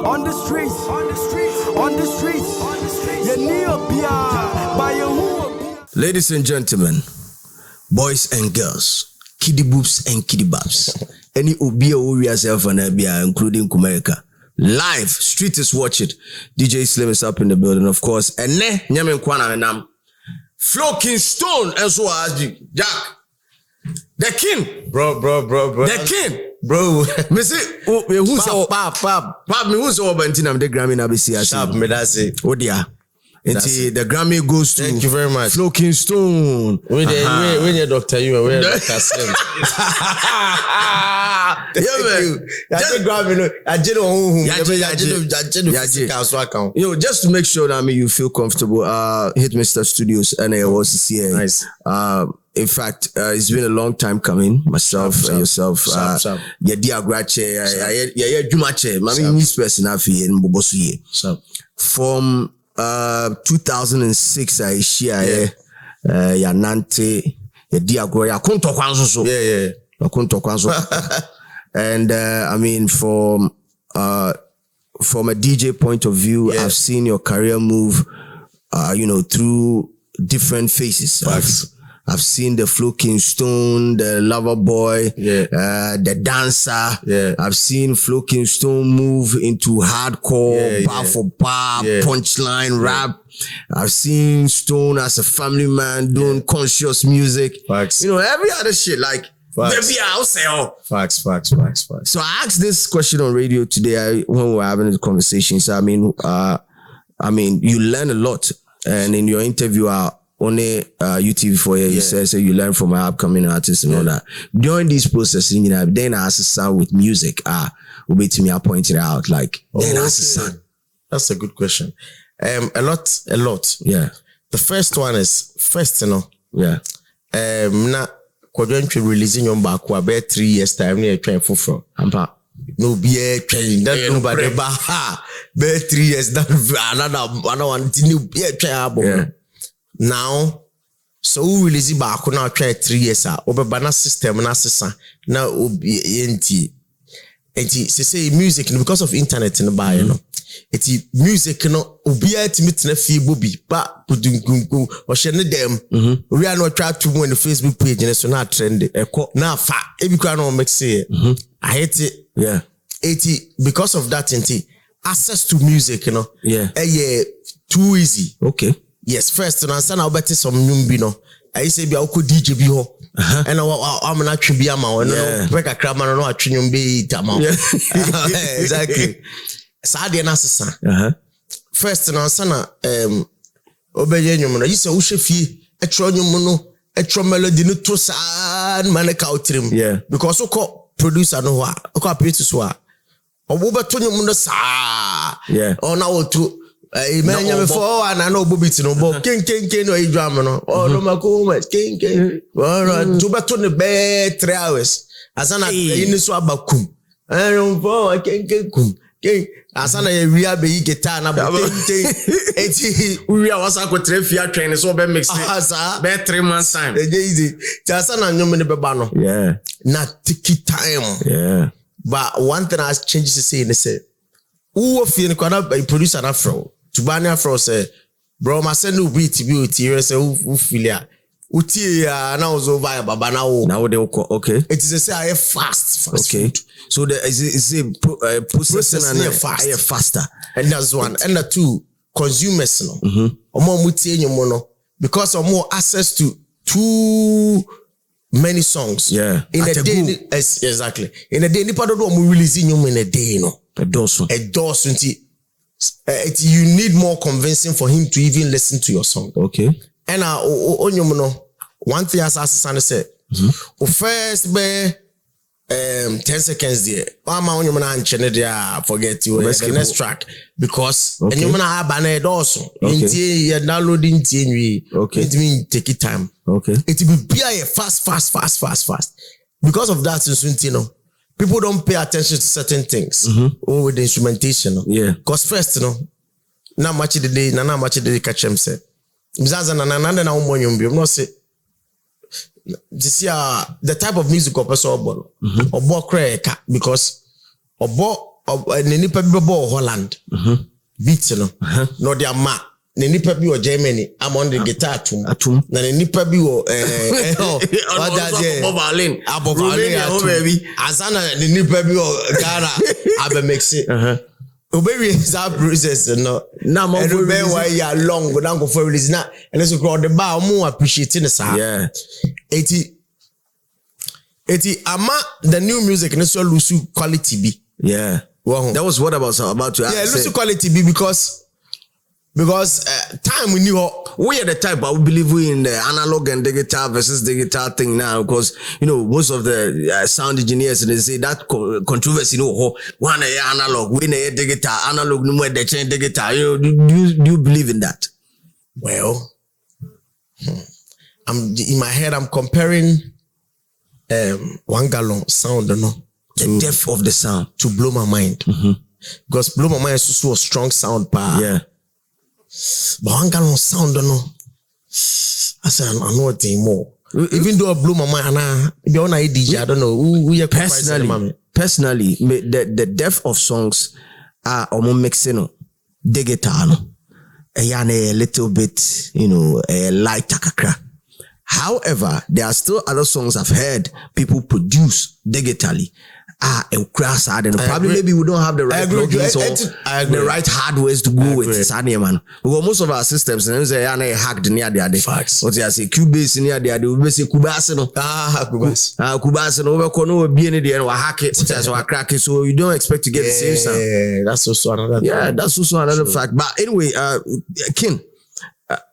On the streets, on the streets, on the streets, on the streets. Ladies and gentlemen, boys and girls, kiddie boobs and kiddie babs, any obia who yourself and Abia, including Kumeka. Live, street is watching. DJ Slim is up in the building, of course. And ne, Nyamen Kwana Nam. Flowking Stone, as well as Jack. The king. Bro. The king. Bro. Me say, who's Pap, me who's over Bentinam, the Grammy Nabisi. Sharp, me that's it. Oh dear. Until the Grammy goes to Thank you very much. Flowking Stone. When you Dr. You and where Dr. Slim. Yeah, man. Just Grammy. Just to make sure that you feel comfortable, hit Mr. Studios and I was to see. Nice. In fact, it's been a long time coming. Myself and yourself. Yeah, dear Grache. Yeah, Jumache. Mami this person afi in Bobosuye. From 2006 I share ya Nante ya Diagro ya Kunto Kwanzo so Kunto Kwanzo and I mean from a DJ point of view, I've seen your career move through different phases. I've seen the Flowking Stone, the Lover Boy, the Dancer. I've seen Flowking Stone move into hardcore, bar for bar, punchline, rap. I've seen Stone as a family man doing conscious music. Facts. Every other shit like maybe I'll say Facts. So I asked this question on radio today when we were having the conversation. So I mean, you learn a lot, and in your interview, only UTV for you say you learn from my upcoming artists and all that. During this process, then I sound with music. Will to me, I pointed out like then I sound. That's a good question. A lot. Yeah. The first one is Yeah. Na kwadwenche releasing your back about 3 years time near trying for Ampa. no be trying that nobody ba 3 years that another one new be try album. Now, so we release back now try 3 years banana system na sesa na obi enti say music because of internet in the buy it's music obi ultimate na fee bobi ba pudunkunku o shene dem we are not try to on the Facebook page and so na trend na fa e bi kwa no make say I hate it because of that access to music too easy. Okay. Yes, first and answer now better some numbi no. I say be a DJ bi ho. And I'm not to be a man. No, break a crab man no atwin be tama. Exactly. Sadia na sesa. First and answer na obeye nyum no. You say wo hwefie etro nyum no, etro melody no to sa man ka utrim. Because so producer no wa, ko appreciate so a. Obo beto nyum no sa. Ona wo to man before and I know Bobby no but king no drama no no makoma king to back to the bed 3 hours asana in so abakum and for king asana we are be guitar na but eti we are was go trafia train so be mix be 3 months time easy asana nyom ne beba no na tiki time but one thing has changed to say who feel kwada producer na from Tubania Fro say, bro, my send no beat be with you say who feel ya. Uti na ozo via baba na o. Now they okay. It is say I fast. Okay. Food. So the is processing and faster. And that's one. And the two, consumers no. Omo mutie nyumo no because of more access to too many songs. Yeah. In a day exactly. In a day nipa do mo release nyumo in a day no. A dose you need more convincing for him to even listen to your song. Okay. And one thing as I said, first be 10 seconds there. Forget you the next track because and you have also downloading it mean take it time. Okay. It will be fast. Because of that, people don't pay attention to certain things with the instrumentation. Because first, not much of the day, catch them say. This year, the type of music or person because ne nipa bi bɔ Holland. Beats no. No dia ma. Ne nipa bi wɔ Germany. I'm on the guitar atum. Na ne nipa bi wɔ what that there? Above Berlin. Azana ne nipa bi wɔ Ghana. Abe mix it. Obewi is that process no. Na mo be why ya long go down go for release na. And so crowd the bar mo appreciating the sound. Yeah. 80 ama the new music and so lose quality be. Yeah. Well, that was what I was about to ask. Yeah, lose quality be because time we knew we are the type, but we believe we in the analog and digital versus digital thing now because most of the sound engineers and they say that controversy one analog, we digital, analog no more they change digital. Do you believe in that? Well, I'm in my head. I'm comparing 1 gallon sound, the depth of the sound to Blow My Mind, because Blow My Mind is also a strong sound power. Yeah. But 1 gallon sound, I said, I know it more. Even though I Blow My Mind, I don't know who personally, the depth of songs are almost mixing digital, a little bit, light takakra. However, there are still other songs I've heard people produce digitally. And crass and probably maybe we don't have the right plugins or the right hardwares to go with it. Man. Because most of our systems, and say hacked near the other facts. What I say, Cubase near the other, we say Cubase no. Cubase no, we can be in the end or hack it, so I crack it. So you don't expect to get the same sound. Yeah, that's also another. Yeah, that's also another fact. But anyway, Ken.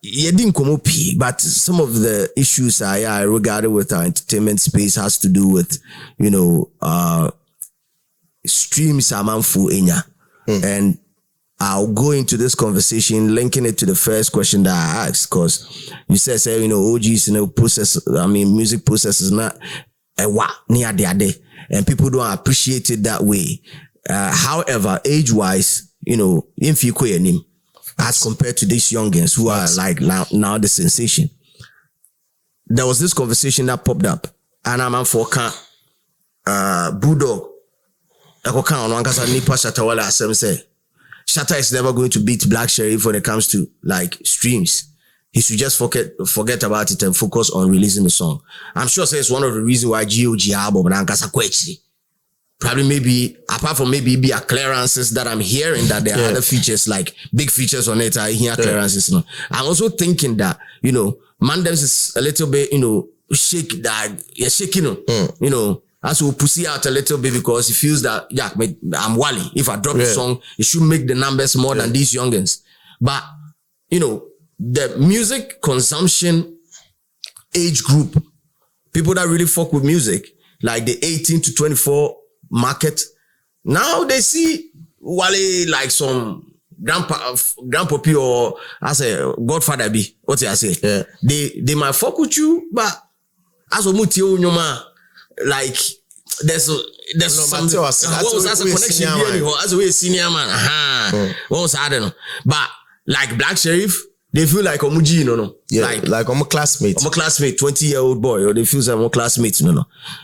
You didn't come up, but some of the issues I regarded with our entertainment space has to do with, streams are manful enya. And I'll go into this conversation, linking it to the first question that I asked, because you said, OGs, music process is not near the day, and people don't appreciate it that way. However, age-wise, if you him, as compared to these youngins who are like now the sensation. There was this conversation that popped up, and I'm for Bulldog. Shatta Wale say Shatta is never going to beat Black Sherif when it comes to like streams. He should just forget about it and focus on releasing the song. I'm sure it's one of the reasons why GOG album probably maybe apart from maybe be a clearances that I'm hearing that there are other features like big features on it. I hear clearances. I'm also thinking that Mandems is a little bit shake that you're shaking as we pussy out a little bit because he feels that I'm Wally. If I drop the song, it should make the numbers more than these youngins. But the music consumption age group, people that really fuck with music, like the 18 to 24 market, now they see Wale like some grandpa P or as a godfather be. What I say? Yeah. They might fuck with you, but as a mutio like there's some as a connection as a way senior man. What was I don't know. But like Black Sherif, they feel like Omuji, like I'm a classmate. I'm a classmate, 20-year-old boy, or they feel like I'm a classmate,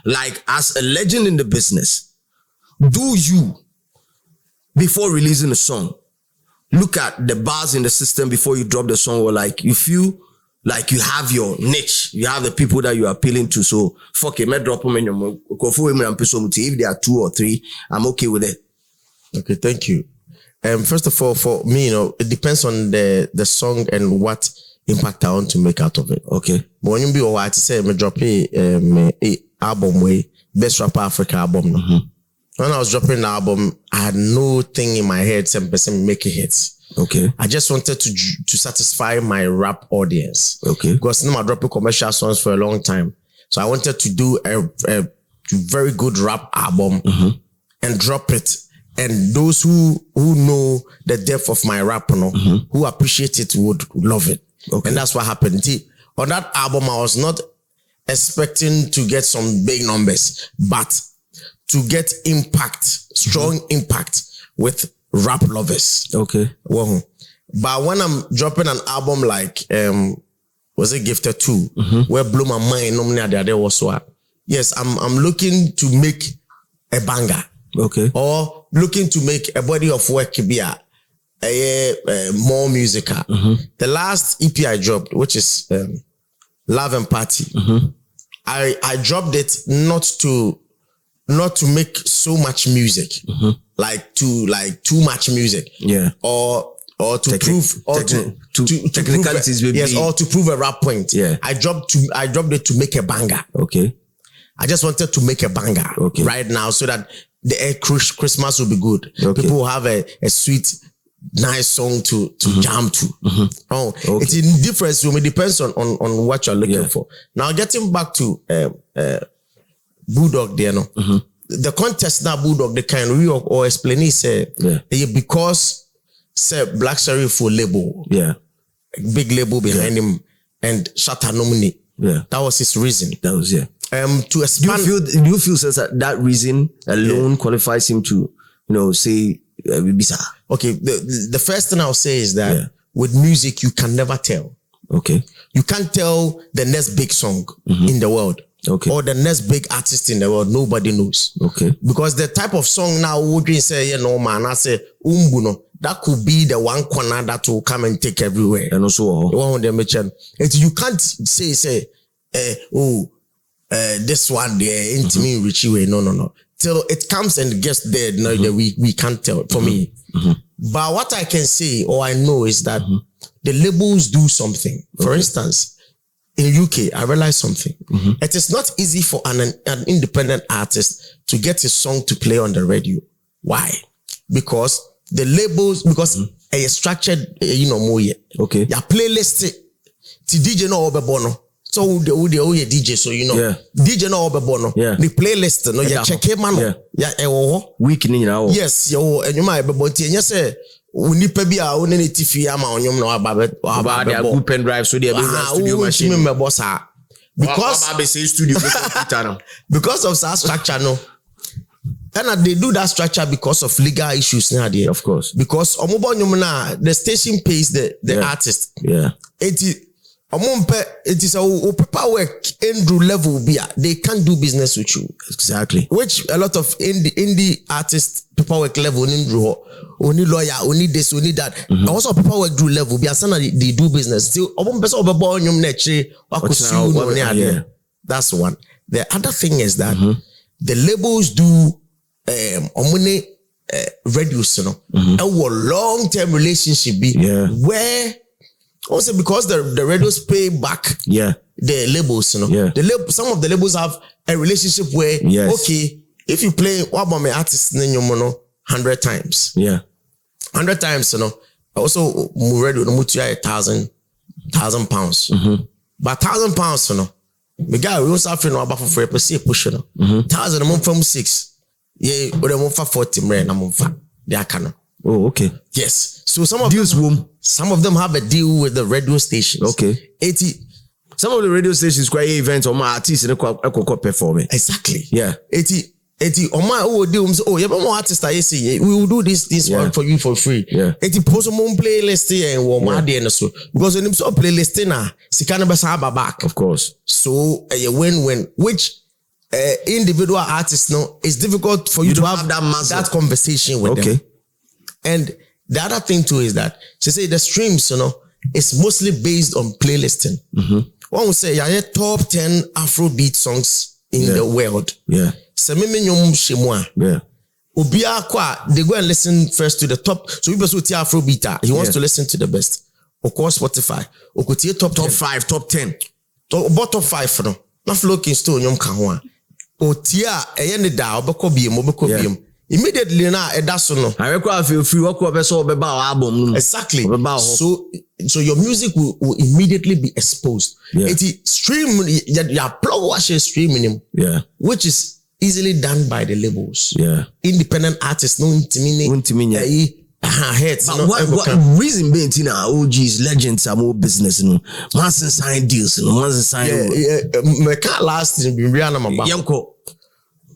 Like as a legend in the business, do you, before releasing a song, look at the bars in the system before you drop the song, or like you feel like you have your niche, you have the people that you are appealing to, so fuck it, me drop them in your if there are 2 or 3, I'm okay with it. Okay, thank you. First of all, for me, it depends on the song and what impact I want to make out of it. Okay. But when you be alright to say me drop a album way, best rapper Africa album. When I was dropping the album, I had no thing in my head, 7% making hits. Okay. I just wanted to satisfy my rap audience. Okay. Because I'm dropping commercial songs for a long time. So I wanted to do a very good rap album and drop it. And those who know the depth of my rap, who appreciate it would love it. Okay. And that's what happened. On that album, I was not expecting to get some big numbers, but to get impact, strong impact with rap lovers. Okay. Well, but when I'm dropping an album like, was it Gifted 2, where Blow My Mind, yes, I'm looking to make a banger. Okay. Or looking to make a body of work be more musical. The last EP I dropped, which is Love and Party, I dropped it not to make so much music, like too much music, or to prove technicalities, or to prove a rap point. Yeah, I dropped it to make a banger. Okay, I just wanted to make a banger right now so that the Christmas will be good. Okay. People will have a sweet, nice song to jam to. It's in difference. It depends on what you're looking for. Now, getting back to Bulldog there, the contest now Bulldog the kind or explain it say because say Black Sheriff for label, big label behind him, and Shatta nominee. That was his reason. That was to expand. Do you feel that reason alone qualifies him to say Bisa? Okay, the first thing I'll say is that with music you can never tell. Okay, you can't tell the next big song in the world. Okay, or the next big artist in the world. Nobody knows. Okay, because the type of song now would you say man, I say umbuno. That could be the one corner that will come and take everywhere. And also, you can't say this one there ain't me Richie way. No. Till it comes and gets there, we can't tell for me. But what I can say or I know is that the labels do something. For instance, in UK, I realized something. It is not easy for an independent artist to get his song to play on the radio. Why? Because the labels, a structured, more. Okay. Your playlist, the DJ no obebono. So the DJ, so DJ no obebono. The playlist, no, you check him, man. Week in now. Yes, and you might be, but you say, we need to be a own TV ama on you know about their good pen drive, so they have studio machine. Because of that structure, no. And they do that structure because of legal issues now there. Of course. Because the station pays the artist. Yeah. It is a paperwork Andrew level beer. They can't do business with you. Exactly. Which a lot of indie artists paperwork level only lawyer, only this, only that. Also paperwork do level beer. They do business. Still, that's one. The other thing is that the labels do reduce, a long-term relationship where also because the radios pay back the labels, some of the labels have a relationship where okay, if you play one of my artists 100 times, 100 times, also radio no mutu £1,000 pounds, but £1,000, the guy we also have no about for push 1,000 a month from 6. Yeah, but I'm for 40 million. I'm for they are canon. Oh, okay. Yes. So some of them have a deal with the radio stations. Okay. Some of the radio stations quite events or my artists in a performing. Exactly. Yeah. 80 on my old deal. Oh, you have more artists I say we will do this one for you for free. Yeah. 80 post on playlist here and so because when you saw playlist now, she can't be back. Of course. So a win-win, which individual artists it's difficult for you to have that conversation with them. And the other thing too is that she say the streams, it's mostly based on playlisting. One will say, yeah, top 10 Afrobeat songs in the world. Yeah. So they go and listen first to the top. So people who tell Afrobeat, he wants to listen to the best. Of course, Spotify. Or could top 5, top 10. Top 5 for them. Not Flowking Stone, yom kanwa. O tia eyene da obekọ biem immediately now that's no I require feel free work album. Exactly. So your music will immediately be exposed. It stream ya plug wash streaming him. Which is easily done by the labels. Independent artists no intimidate. What reason being OGs, legends are more business, once and sign deals, once and sign. My car last in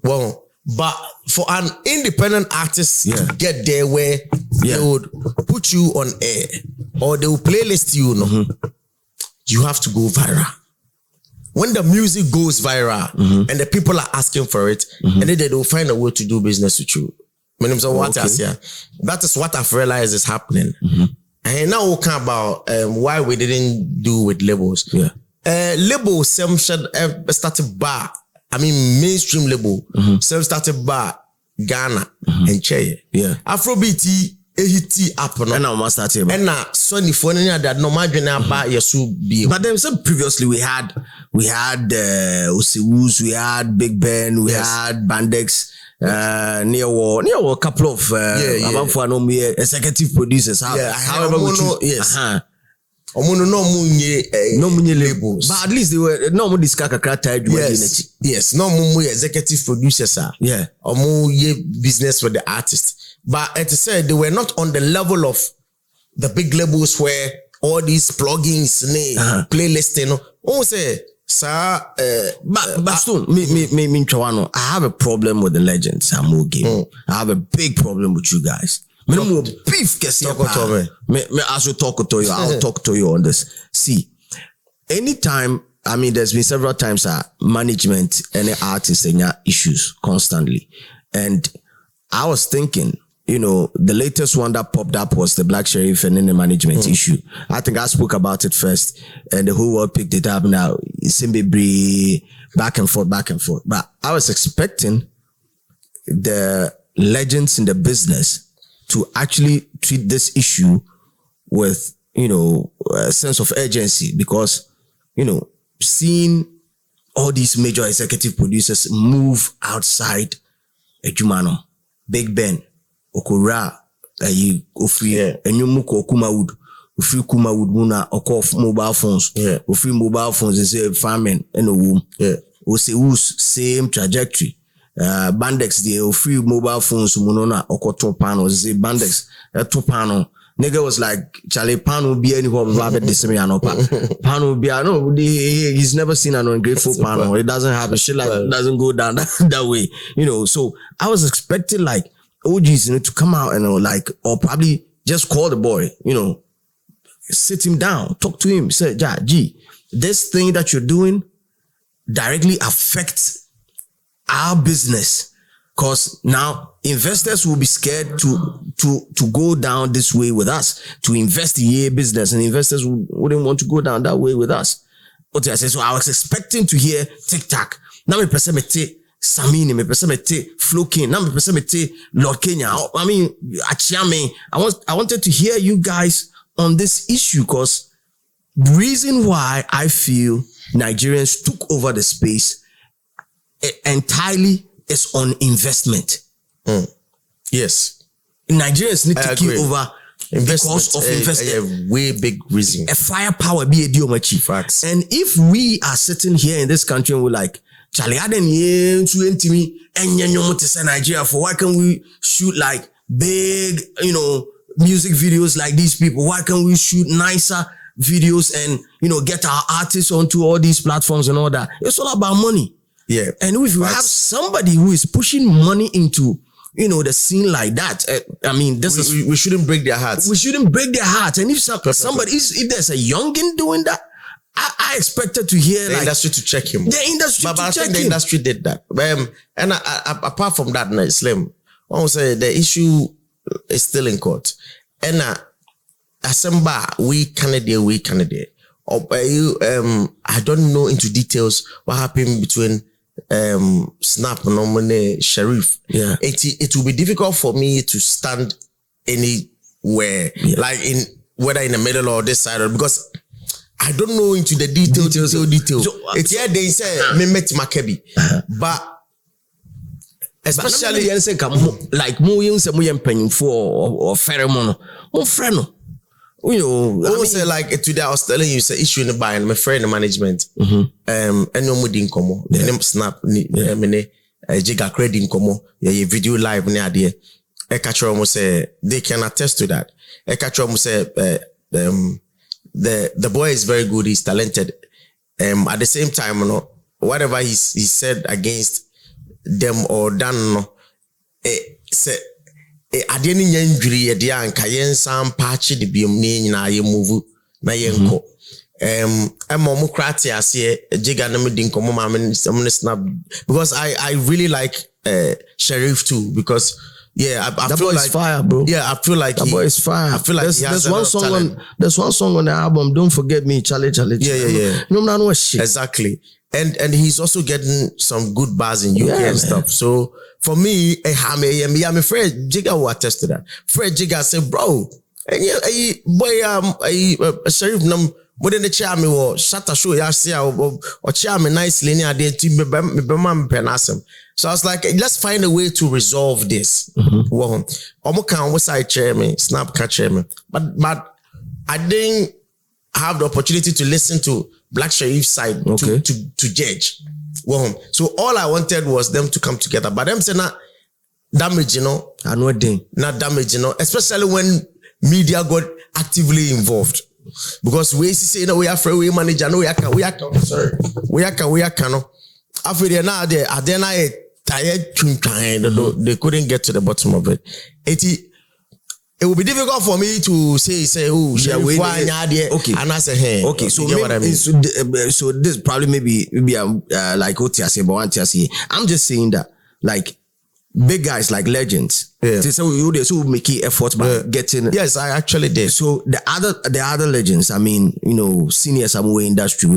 well, but for an independent artist to get there where they would put you on air or they will playlist you, you have to go viral. When the music goes viral and the people are asking for it, and then they will find a way to do business with you. That is what I've realized is happening. And now we'll talk about why we didn't do with labels. Labels some started bar. I mean mainstream label. Some started bar Ghana and Cheye. Afrobeat hiti up no. And now start here. And now Sony for that no margin about yesu be. But then so previously we had Osiwus, we had Big Ben, we had Bandex. Near a couple of executive producers. However, no labels. But at least they were no more discuss yes, no more executive producers. Or more business for the artist. But as I said, they were not on the level of the big labels where all these plugins, playlists, you know, say. But still, I have a problem with the legends. I have a big problem with you guys. Beef as you talk to you, I'll talk to you on this. See, anytime, I mean, there's been several times management and artists and issues constantly. And I was thinking, you know, the latest one that popped up was the Black Sheriff and then the management issue. I think I spoke about it first and the whole world picked it up now. It's back and forth. But I was expecting the legends in the business to actually treat this issue with, you know, a sense of urgency because, you know, seeing all these major executive producers move outside Ejumano, Big Ben, Okura, Ofri, Enyumuko Kumawood, Ofri Kumawood Muna, Okof mobile phones, Ofri mobile phones is farming in a womb. Osiwus, same trajectory. Bandex, the Ofri mobile phones, Munona, Okoto panels, Bandex, Topano. Nigga was like, Charlie Pan will be anywhere about this. Pan will be, no, he's never seen an ungrateful panel. It doesn't happen. Shit like doesn't go down that way, you know. So I was expecting like OGs, you know, to come out and like, or probably just call the boy, you know, sit him down, talk to him, say, G, this thing that you're doing directly affects our business. Because now investors will be scared to go down this way with us, to invest in your business, and investors wouldn't want to go down that way with us. What I say, so I was expecting to hear TikTok. Now me person mete Samini, me person mete Flowking, now me person mete Lord Kenya. I mean, Achiame. I wanted to hear you guys on this issue because the reason why I feel Nigerians took over the space entirely is on investment. Yes. Nigerians need to keep over because of investment. A way big reason. A firepower be a deal much. Facts. And if we are sitting here in this country and we're like, Charlie, I didn't to me and to say Nigeria for why can't we shoot like big, you know, music videos like these people? Why can't we shoot nicer videos and, you know, get our artists onto all these platforms and all that? It's all about money. Yeah. And if you have somebody who is pushing money into, you know, the scene like that, I mean, we shouldn't break their hearts. We shouldn't break their hearts. And if somebody, if there's a youngin doing that, I expected to hear the industry to check him. The industry but I think the industry did that. And apart from that, Slim, I want to say the issue is still in court. And Asemba, we candidate. I don't know into details what happened between Snap and Sheriff. Yeah. It will be difficult for me to stand anywhere, like whether in the middle or this side, because I don't know into the details. So, it's here they say me met Makebi, but especially like more penny for or pheromone or friend. You know, I say like today I was telling you, it's an issue in the buy and my friend in management. And no more dinkomo. Name Snap Jiga credit dinkomo. Yeah, video live near there. Ekachro say they can attest to that. Ekachro say the boy is very good, he's talented. At the same time, you know, whatever he said against them or done, say I didn't injury a dear and Cayenne Sam patchy the beam na ye move na yenko. Momokratia say Jiga Namidin Komo Snap because I really like Sheriff too, because Yeah, I that feel boy like is fire, bro. Yeah, I feel like that boy is fire. I feel like there's one song on the album. Don't Forget Me, Charlie. Yeah. No shit. Exactly. And he's also getting some good bars in UK and stuff. So for me, I'm afraid Jigga will attest to that. Fred Jigga said, bro, Sheriff Nam. But then the chairman was Shatta Show or chairman nicely near the so I was like, let's find a way to resolve this. Well, almost side chairman, Snapchat chairman, but I didn't have the opportunity to listen to Black Sherif's side to judge. Well, so all I wanted was them to come together, but them saying not damage, I know not damage, especially when media got actively involved. Because we say we are free, we manager, no, we are after they now they are then I tired they couldn't get to the bottom of it. It will be difficult for me to say okay, and I say hey, okay, so you get what I mean? So this probably maybe like what you say, but one say I'm just saying that like big guys like legends. Yeah. They say who make effort by getting. Yes, I actually did. So the other legends, I mean, seniors some way industry,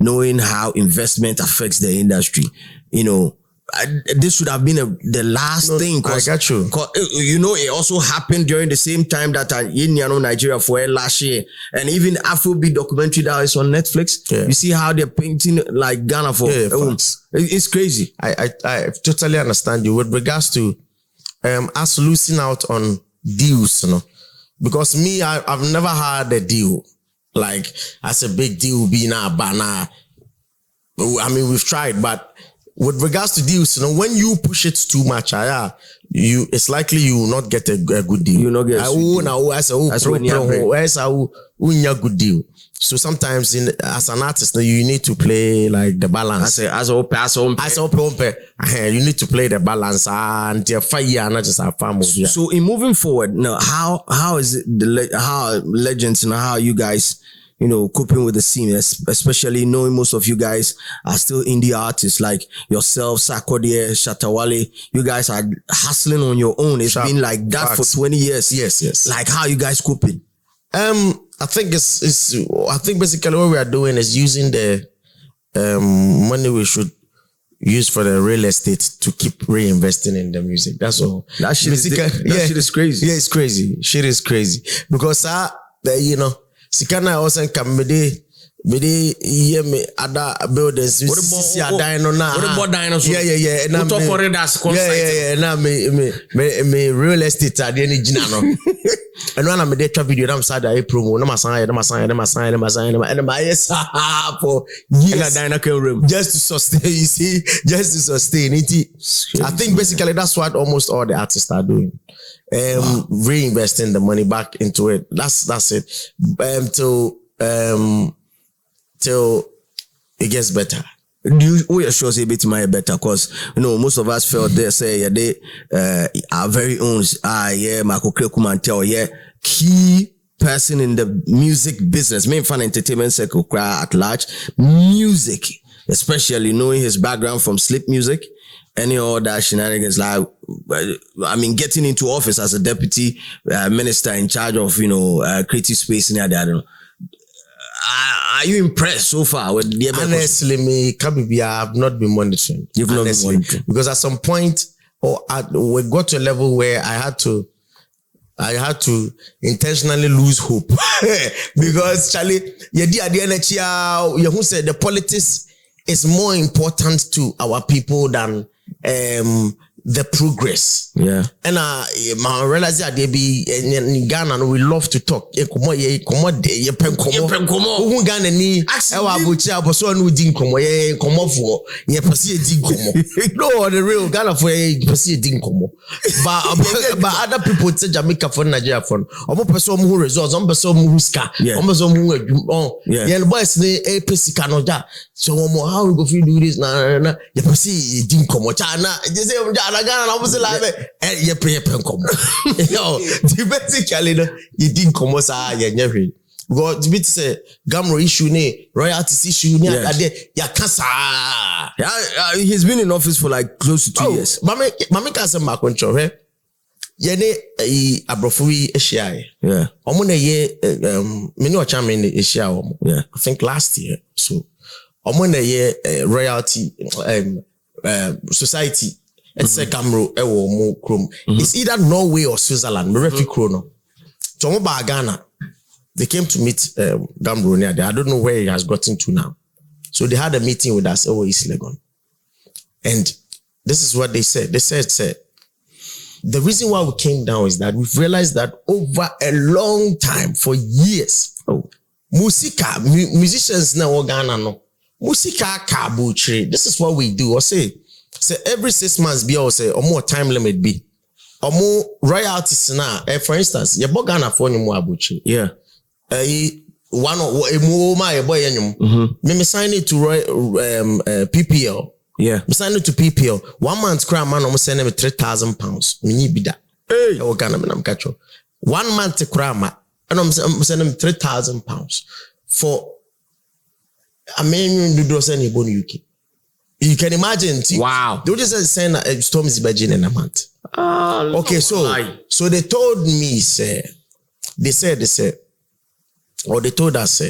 knowing how investment affects the industry, this should have been the last thing. I got you. It also happened during the same time that Nigeria for last year, and even Afrobeat documentary that is on Netflix. Yeah. You see how they're painting like Ghana for. It's crazy. I totally understand you with regards to us losing out on deals, because me, I've never had a deal like as a big deal being a banner. I mean, we've tried, but with regards to deals, when you push it too much, it's likely you will not get a good deal. You not get a good deal. So sometimes as an artist, you need to play like the balance. You need to play the balance and not just a farm. So in moving forward, now how is it how legends and how you guys coping with the scene, especially knowing most of you guys are still indie artists like yourself, Sarkodie, Shatta Wale. You guys are hustling on your own. It's been like that for 20 years. Yes. Like how you guys coping? I think I think basically what we are doing is using the money we should use for the real estate to keep reinvesting in the music. That's all. That shit is crazy. Yeah, it's crazy. Shit is crazy. Because Sikana also come me other buildings. What about dinosaurs? Yeah. Now me real estate at the end. And when I'm a data video, I'm sad I promo. No and my yes for years just to sustain. You see, just to sustain it. I think basically that's what almost all the artists are doing. Reinvesting the money back into it. That's it. Till it gets better. We are sure say bit my better because most of us felt they say they our very own Marco Kumantel key person in the music business, main fan entertainment circle at large, music, especially knowing his background from sleep music. Any other shenanigans like, I mean, getting into office as a deputy minister in charge of creative space in there. I don't know. Are you impressed so far with the honestly, I have not been monitoring. You've not been monitoring because at some point, we got to a level where I had to intentionally lose hope because Charlie, who said the politics is more important to our people than the progress. Yeah. And I realize that they be in Ghana and we love to talk. Who Ghana ni ewa bucha boso anu din komo ye komo for ye pesi din komo. No, the real Ghana for ye pesi din komo. But other people say Jamaica for Nigeria for. Omo person who results, omo person who ska, omo person who yeah the boys ni pesi kanoja. So omo how we go fit do this na ye pesi din komo. Chana just say Ghana na omo like ye pay komo. Yo, basically you din komo sa ye nyehwe. Because bit say Gamro issue ne royalties issue ne ya kasa. He's been in office for like close to 2 years. Mami can say my control, Yene abrofui Asia. Yeah. Omuna ye many of chairman Asia. Yeah. I think last year. So omuna ye royalty society. It's a Gamro ewo mo krom. It's either Norway or Switzerland. Me refi krono. So Ghana. They came to meet Gamro near there. I don't know where he has gotten to now. So they had a meeting with us over East Legon. And this is what they said. They said, the reason why we came down is that we've realized that over a long time, for years, musicians now Ghana no. Musika kabuchi. This is what we do. Or say every 6 months be or say or more time limit be. Or more royalties now. For instance, you bought Ghana for more abuchi. Yeah. One or a more my boy me sign it to PPL. Yeah. Me sign it to PPL. 1 month crime man almost send me £3,000. Me need be that. Hey. I Ghana me catch 1 month crime and I'm sending me £3,000 for a million dollars in UK. You can imagine. Wow. They just send a Stormzy Virgin in a month. Okay, so they told me, they told us,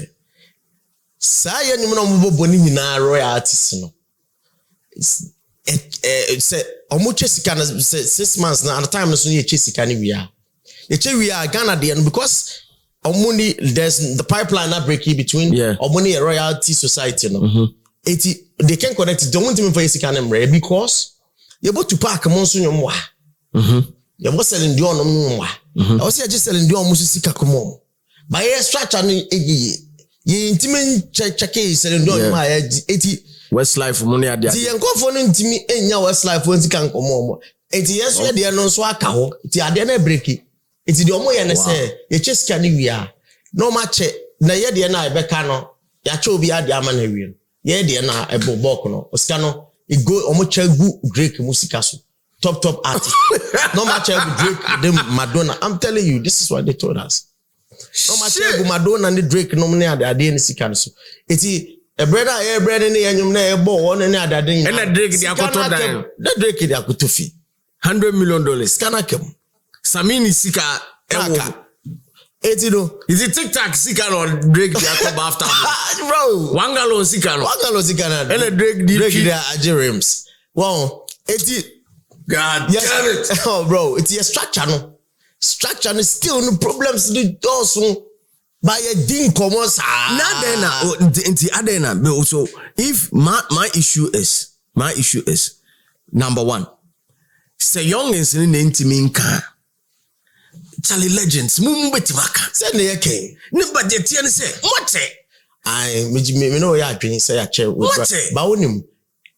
say you know boni nyina royalties no. Say omuche sika na 6 months na at time no so ye sika ni wia. Ye wia Ghana dey because omuni there's the pipeline that breaking between omuni and royalty society no. They can connect it. Don't want to for sika na because you able to park mo so nyom wa. You able selling do on mo wa. I was just selling do on mo sika komo. By a structure ni ye intimate check selling do ma 80 Westlife money ade. Ti enkofo no ntimi enya Westlife won sika nkomo. Enti yeso ye de no so aka ho. Ti ade na break. Enti de omo ye ne say ye chesika ni wia. No ma che na ye de na ebeka no. Ya che obi ade ama na wi. Ye de na ebobok no. Osika no e go omo che gu Drake musika so. Top artist. No ma che gu Drake dem Madonna. I'm telling you, this is what they told us. No ma che gu Madonna and Drake no me ade ni sika so. Enti a brother ni yanyum na ebo won ni adade na Drake di akoto dan. Na Drake di akoto fi $100 million. Kana kem. Samini sika ewo. Eti no. Is it TikTok sika no Drake di akoto after? Bro. Wangalo sika no. Na Drake di Ajerims. Wow. Eti God damn it. Oh bro, it's a structure no. Structure is still no problems the doors. By a ding commons so if my issue is number one, say young is in intiminka Charlie legends mumbetimaka send the king nobody tian say what I me know ya dream say a chair but wonim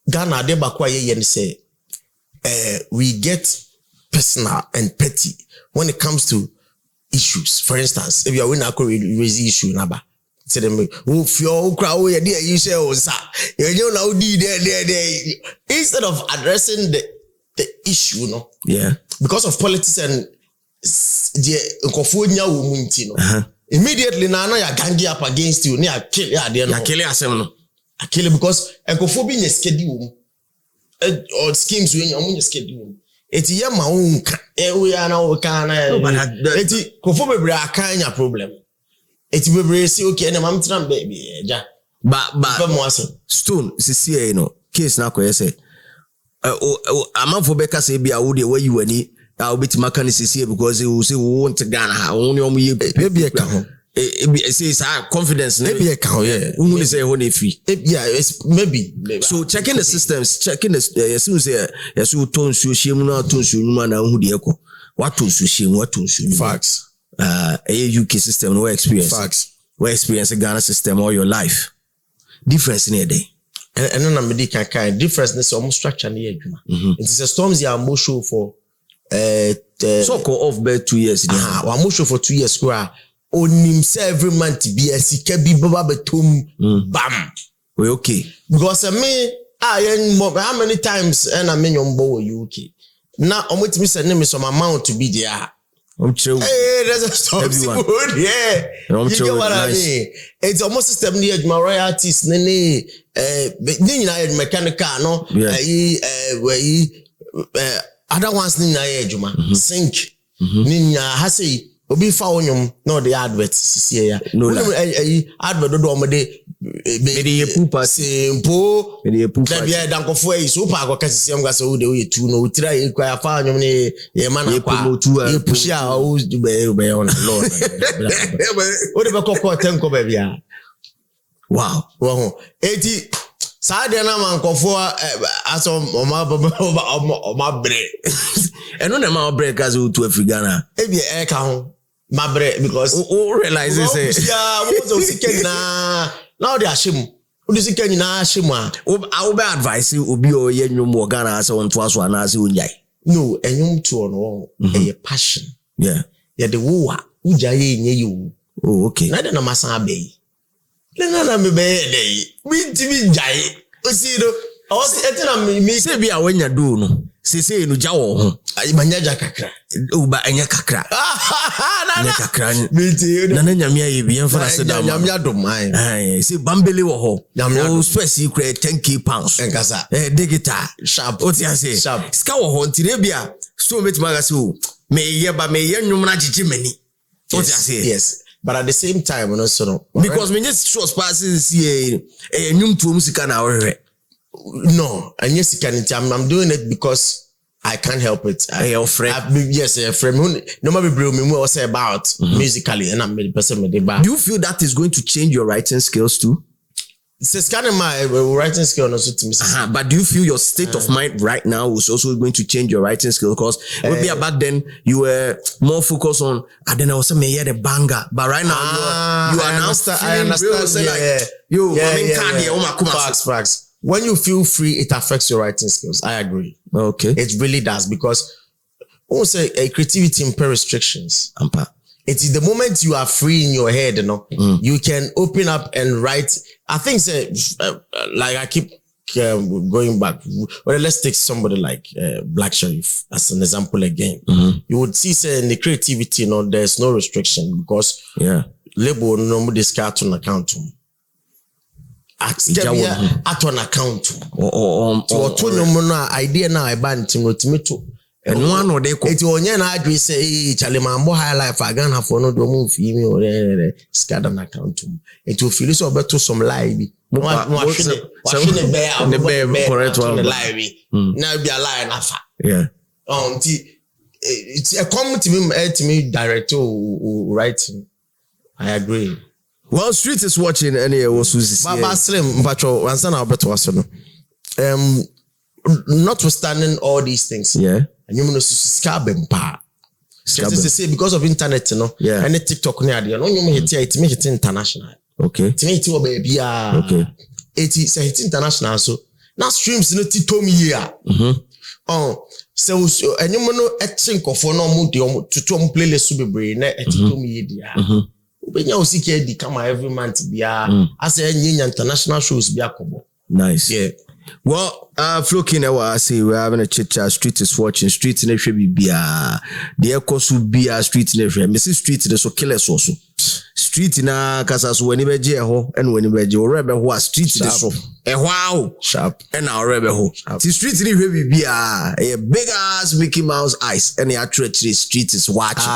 Ghana de bakwa ye say we get personal and petty when it comes to issues. For instance, if you are winning a raise issue number, say them, if you crowd where you say, oh, sir, you know, instead of addressing the issue, no, yeah, because of politics and the Kofonia woman, immediately now you gang up against you, near kill ya, kill yourself, I kill because Kofobi is schedule or schemes when you're schedule. Eti ye ma unka we are now kana eti kofo bebre akanya problem eti bebre say okay na mam tram baby ja ba Stone sisi no case na koye say amanfo beka say bia wo de wayi wani a obeti maka ni sisi because we say we want Ghana ha won yo ye baby ka ho say confidence maybe ka ho yeah who say ho na free yeah it's maybe so checking the systems checking the yes you say yes you ton su shemu na ton su nyuma na hu de ekọ what ton su shemu what ton su facts UK system no experience facts we experience Ghana system all your life difference in a day and na me dey kan difference na so structure na adwuma it is a Stormzy am show for so call off bed 2 years wa am show for 2 years kwa onim say every month be a sika bi baba betom bam we okay because me how many times and I mean your UK now omotimi send me some amount to be there hey there's a Stormzy good yeah you get what I mean it's almost system near my royalties nene mechanical no other ones ni na ejuma sink Ninya hase obi fa wonyum no the advert sisi ya. No advert do do de Mede pupa simpo. Mede pupa. Da bia dankofo yi so pa akọ kasisi am gase wo de wo yetu no utira yi kwa ya fa wonyum ne ye mana kwa. Ye push ya o be on Lord. O de be kokko tenko be bia. Wow. Wow. Eti Sadia na mankofo aso oma bre. Eno na ma bre kaze utu Africana. Ebi e ka ho. Ma bre because o realize say yeah, wo sike na now they ashim. O di sike na ashim a. O be advice obi o ye nwum wo Ghana ase won to aso ana ase onyai. No, enyum to no e passion. Yeah. Yeah, the wo a ujaye nye you. Oh, okay. Na de na masan abe. Na me be dey. Mi timi jai. O si do. O si etina mi se bia wanya do no. Se no ja wo ho. Ai banyaja kakra. O ba enya kakra. Na kakra. Mi ti. Na nyame aye bi en fana se da. Nyame adom ai. Ai, se bambele wo ho. O stress you create 10k pounds. Enkasa. Digital. Sharp. O ti ase. Sharp. Ska wo ho ntire bia. So met magase o. Me ye nwum na jiji mani. O ti ase. Yes. But at the same time, you know, so because when you show passes see a new to music na no, and yes, I'm doing it because I can't help it. Yes, a friend. Nobody bring me more say about musically, and I'm the person with the bar. Do you feel that is going to change your writing skills too? It's kind of my writing skill also to me. But do you feel your state of mind right now is also going to change your writing skill? Because maybe back then you were more focused on, I don't know, some the banger. But right now you are now I understand. Facts. When you feel free, it affects your writing skills. I agree. Okay. It really does because also creativity impairs restrictions. It is the moment you are free in your head, you know, you can open up and write. I think, like I keep going back. Well, let's take somebody like Black Sharif as an example again. You would see, say, in the creativity, you know, there's no restriction because label no discard on account. At an account. Idea now, I ban tomato. And one or they call it on your address say Chalimambo high life again have for no domo female or scattered an account. It will feel so better some lie. Correct one lie. Now be a lie enough. Yeah. It's a comment to me direct writing. I agree. Well, Street is watching any was Baba Slim Patrol once and I'll better was notwithstanding all these things. Yeah. And you know, scabem pa. Say because of internet, you know, and TikTok near the no, you hit it international. Okay. To me, it will be okay. It is international. So now streams no to me here. Oh, so and you know, I think of no more to playlist to be brain, to me here. When you see the come every month, be I say international shows be a couple. Nice. Yeah. Well, Flowking, I say we're having a chit chat. Street is watching. Street in the should be the echoes will be a street in the Mrs. Street is so killers also. Street in a casas when you be ho and when you be your rebel who are street is so wow sharp and our rebel ho. The street in the be a big ass Mickey Mouse eyes and the actual street is watching.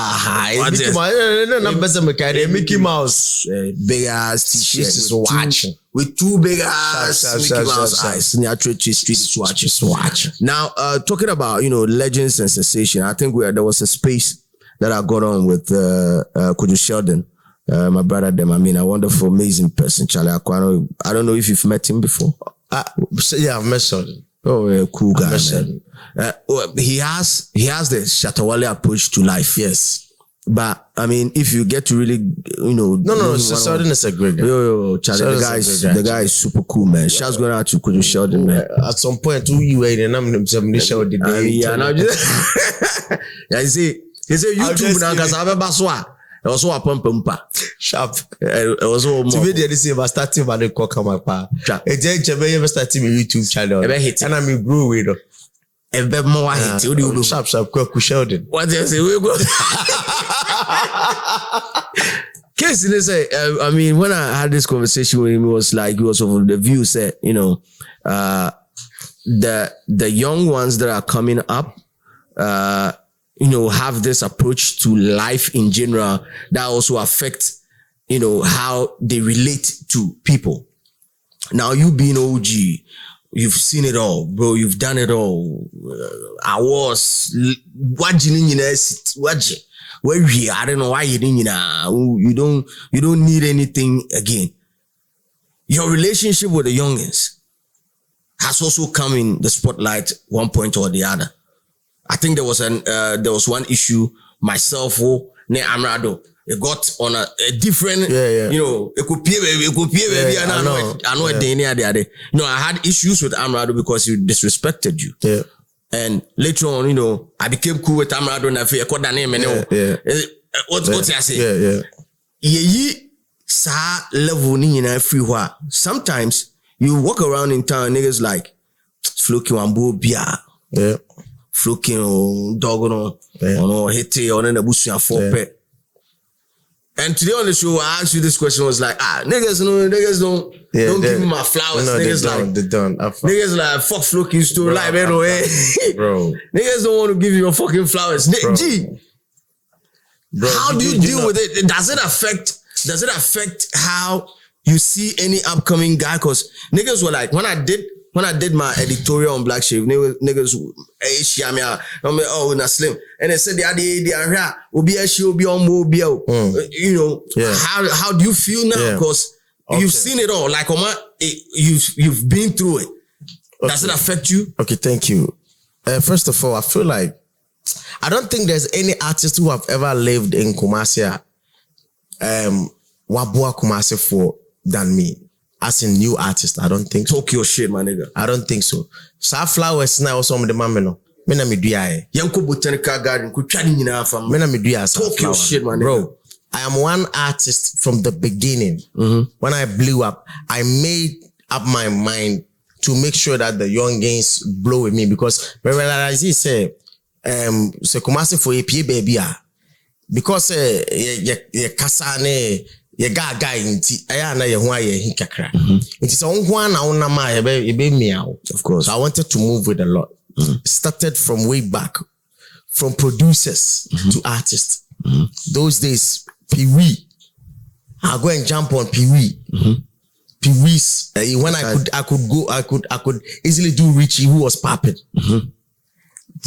Mickey Mouse big ass t-shirt is watching. With two big ass Mickey Mouse eyes. In the actual street is watching. Now, talking about, you know, legends and sensation, I think there was a space that I got on with Kojo Sheldon, my brother them. I mean, a wonderful, amazing person, Charlie Aquano. I don't know if you've met him before. Yeah, I've met Sheldon. Oh, cool guy. He has the Shatta Wale approach to life. Yes. But I mean, if you get to really, you know, no, Sheldon is a great guy. Yo, Charlie, the guy is super cool, man. Shouts going out to Kojo Sheldon, man. At some point, you were in a Sheldon. Yeah, now yeah, he said YouTube now because I have a baswa. It was so a pumpa. Sharp. It was all more. To me, they say, "I started by the cock on my pa." A day, ever started my YouTube channel, and I'm grew with it. A bit more hit. Sharp, Kojo Sheldon. What do you say? We go. Case they say, I mean, when I had this conversation with him, it was like he was of the view said, you know, the young ones that are coming up, have this approach to life in general that also affects, how they relate to people. Now, you being OG, you've seen it all, bro. You've done it all. I was watching, where I don't know why you don't need anything again. Your relationship with the youngins has also come in the spotlight one point or the other. I think there was one issue, myself, ne Amrado. It got on a different, it could be baby. I know a day near the other. I had issues with Amrado because he disrespected you. Yeah. And later on, I became cool with Amrado and I called that name and what I say? Yeah. Sa level ni na everywhere. Sometimes you walk around in town, niggas like Flowking Wambo Bia. Yeah. Flowking dog or hete or the bush and four pet. And today on the show, I asked you this question, was like, niggas don't give me my flowers. No, niggas they don't. Niggas like, fuck Flowking Stone, like, bro. Niggas don't want to give you your fucking flowers. G, bro, how do you deal with it? Does it affect how you see any upcoming guy? Because niggas were like, when I did my editorial on Black Shave, niggas, na slim. And they said they are how do you feel now? Because you've seen it all. Like, you've been through it. Does it affect you? Okay, thank you. First of all, I feel like I don't think there's any artist who have ever lived in Kumasi, Wabua Kumasi for than me. As a new artist, I don't think so. Talk your shit, my nigga. I don't think so. So flowers now also the mameno. Mena me duya Yanko Botanical Garden could try to from Mena me duya. Talk your shit, my nigga. Bro, I am one artist from the beginning. When I blew up, I made up my mind to make sure that the young gains blow with me because as he say Kumasi for APA baby because ye kasane ye guy inti aya na ye ho aye hi kakra it is on one na una ma ye be meow. Of course, so I wanted to move with a lot. Started from way back, from producers to artists. Those days Pee-wee, I go and jump on Pee-wee. Pee-wee's when I could easily do Richie, who was popping.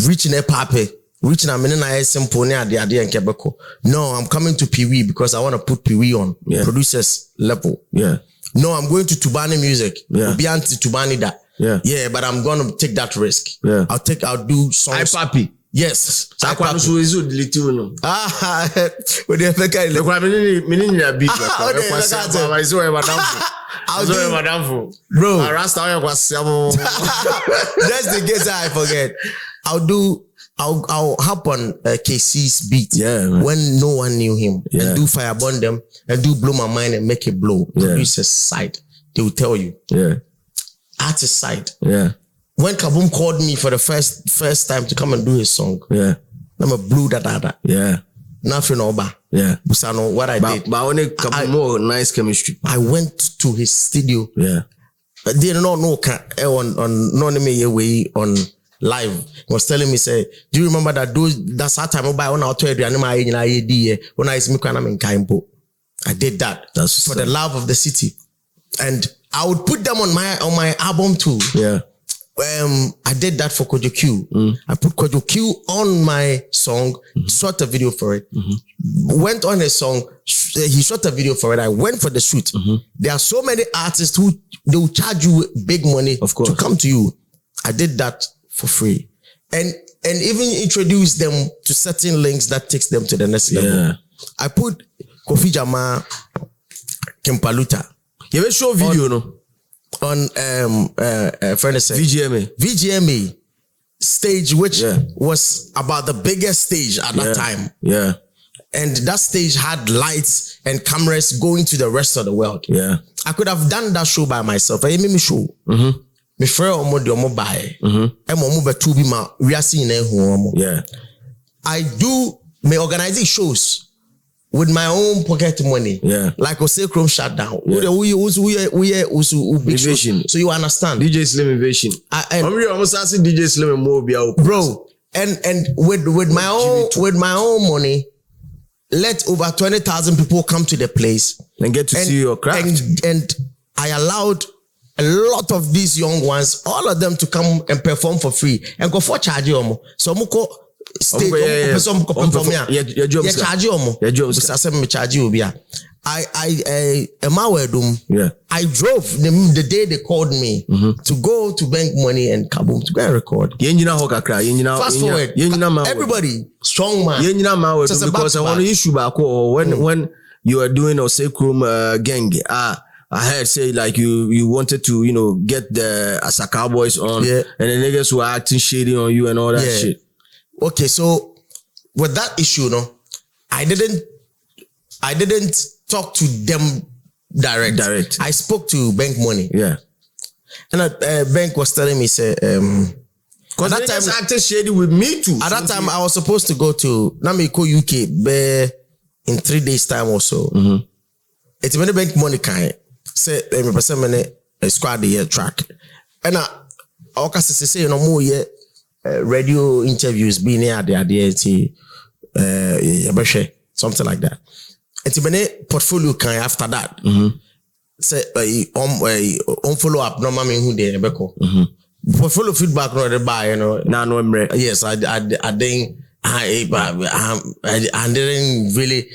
Reaching a pape. Reaching a minute I simple near the idea in Quebeco. No, I'm coming to Pee-wee because I want to put Pee-wee on producers level. Yeah. No, I'm going to Tubani music. Yeah. Be anti Tubani that. Yeah. Yeah, but I'm gonna take that risk. Yeah. I'll do songs. I papi. Yes. I papi. So is it little? When they make it. Look, I'm in a big. Bro. That's the case I forget. I'll hop on KC's beat when no one knew him and do fire burn them and do blow my mind and make it blow. Producer's side, they will tell you. Yeah. Artist side. Yeah. When Kaboom called me for the first time to come and do his song. Yeah. I'm a blue that. Yeah. Nothing over. Yeah. Busano, what I did. But only more nice chemistry. I went to his studio. Yeah. But they don't know on live. He was telling me, say, do you remember that's that time I buy on our toy when I did that. That's for the love of the city. And I would put them on my album too. Yeah. I did that for Kojo Q. I put Kojo Q on my song, shot a video for it. Went on a song, he shot a video for it. I went for the shoot. There are so many artists who they will charge you big money to come to you. I did that for free. And even introduce them to certain links that takes them to the next level. I put Kofi Jama Kempaluta. You ever show video no? On VGMA stage, which was about the biggest stage at that time. Yeah. And that stage had lights and cameras going to the rest of the world. Yeah. I could have done that show by myself. I made me show. Me friend omo de omo buy. Omo betu bi ma we are seeing yeah. I do me organizing shows with my own pocket money. Yeah. Like I say, Chrome shut down. We big shows. So you understand. DJ Slim Invasion. I'm almost asking DJ Slim more. Bro, And with my own money, let over 20,000 people come to the place and get to see your craft. And I allowed a lot of these young ones, all of them, to come and perform for free and go for charge you. So muko stage perform charge you. Charge you. I drove the day they called me to go to Bank Money and Kaboom to go and record. Fast forward, everybody, strong man. Because I want to issue back when you are doing a sacrum gang. I heard say like you wanted to, you know, get the Asa Cowboys on, and the niggas were acting shady on you and all that shit. Okay, so with that issue, no, I didn't talk to them direct. I spoke to Bank Money. Yeah. And Bank was telling me, say, because that time acted shady with me too. At that time, I was supposed to go to Namiko UK in 3 days time or so. It's when the Bank Money kind say a squad the track. And I say, you know, more radio interviews being here something like that. It's a portfolio kind after that. Say follow up no mama who they beko. Portfolio feedback no the buy, you know. Yes, I didn't really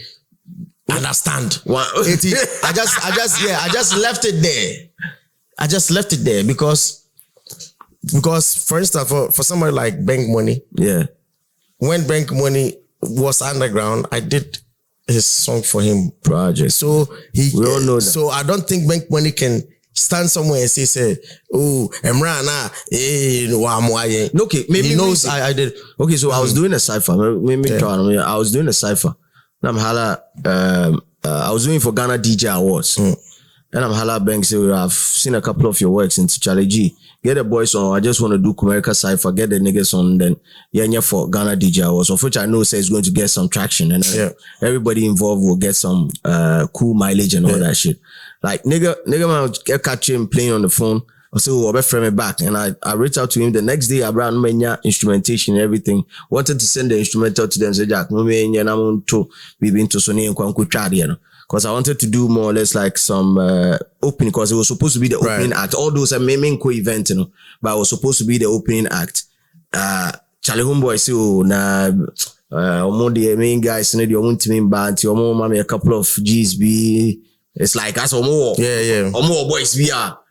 understand. I just left it there. I just left it there because for instance, for somebody like Bank Money, when Bank Money was underground, I did his song for him project. So we all know that. So I don't think Bank Money can stand somewhere and say, oh, Emrana, okay, maybe he knows I did. Okay, so I was doing a cypher. I was doing a cypher. I was doing for Ghana DJ Awards. And I'm Hala Bank say, I've seen a couple of your works into Charlie G. Get the boys on. I just want to do Comerica Cypher. Get the niggas on. Then for Ghana DJ Awards, of which I know says going to get some traction, and everybody involved will get some cool mileage and all that shit. Like nigga man catch him playing on the phone. I said, oh, I'll frame it back. And I reached out to him the next day. I brought Menya instrumentation and everything. Wanted to send the instrumental to them. Say, Jack, Menya, I'm on to be into Sony and Kwanku Chad, you know. Because I wanted to do more or less like some opening, because it was supposed to be the opening act. All those are main co-event, you know, but it was supposed to be the opening act. Charlie Homeboy say, oh, the main guys, you know, want to mean band, you mommy a couple of G's be. It's like as more, more boys be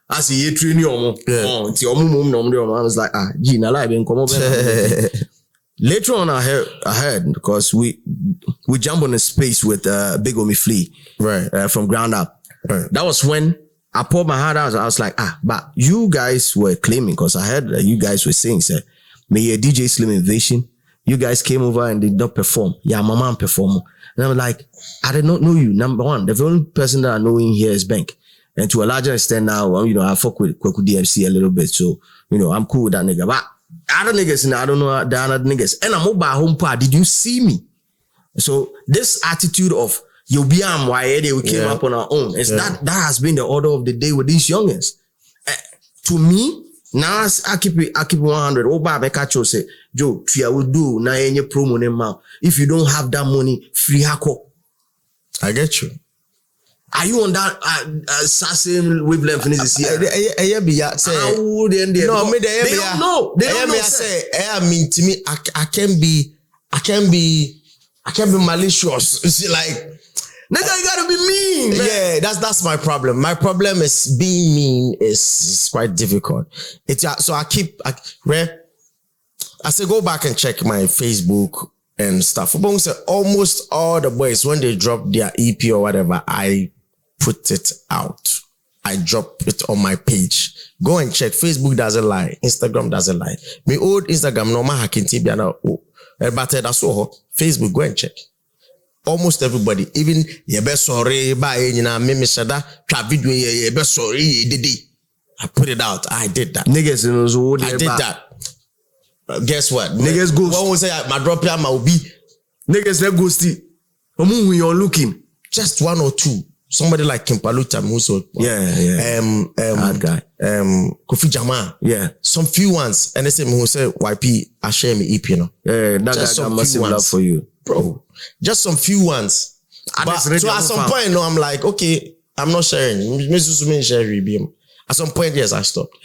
as a train you I was like, Gina live and come over. Later on, I heard because we jump on a space with Big Omi Flea, from ground up. That was when I poured my heart out. I was like, but you guys were claiming, because I heard that you guys were saying, say, may a DJ Slim Invasion, you guys came over and did not perform. Yeah, my mom performed. And I'm like, I did not know you. Number one, the only person that I know in here is Bank. And to a larger extent now, you know, I fuck with Kweku DMC a little bit. So, you know, I'm cool with that nigga. But other niggas, and I don't know the other niggas. And I'm over home part. Did you see me? So this attitude of you be why we came up on our own. It's that has been the order of the day with these youngins. To me, now I keep 100. Oh, Baba Kacho say, Joe, I will do na any promo now. If you don't have that money, free hako. I get you. Are you on that assassin wavelength in this year? They don't know. They don't know. Say, I mean, to me, I can be malicious. It's like, nigga, you gotta be mean. Man. Yeah, that's my problem. My problem is being mean is quite difficult. So I say go back and check my Facebook and stuff. Almost all the boys, when they drop their EP or whatever, I put it out. I drop it on my page. Go and check. Facebook doesn't lie. Instagram doesn't lie. My old Instagram, no man can tell me but that's all. Facebook, go and check. Almost everybody, even you best sorry by me shada trap video you best sorry did. I put it out. I did that. Niggas I did that. Guess what? Niggas ghost. One will say my drop here, my be. Niggas that ghosty. You're looking. Just one or two. somebody like Kimpaluta Muso. Hard guy. Kofi Jama. Yeah. Some few ones. And they say who say YP I share me EP, you know. Yeah, that guy got massive love for you. Bro. Just some few ones. But, so at some point, I'm like, okay, I'm not sharing. At some point, yes, I stopped.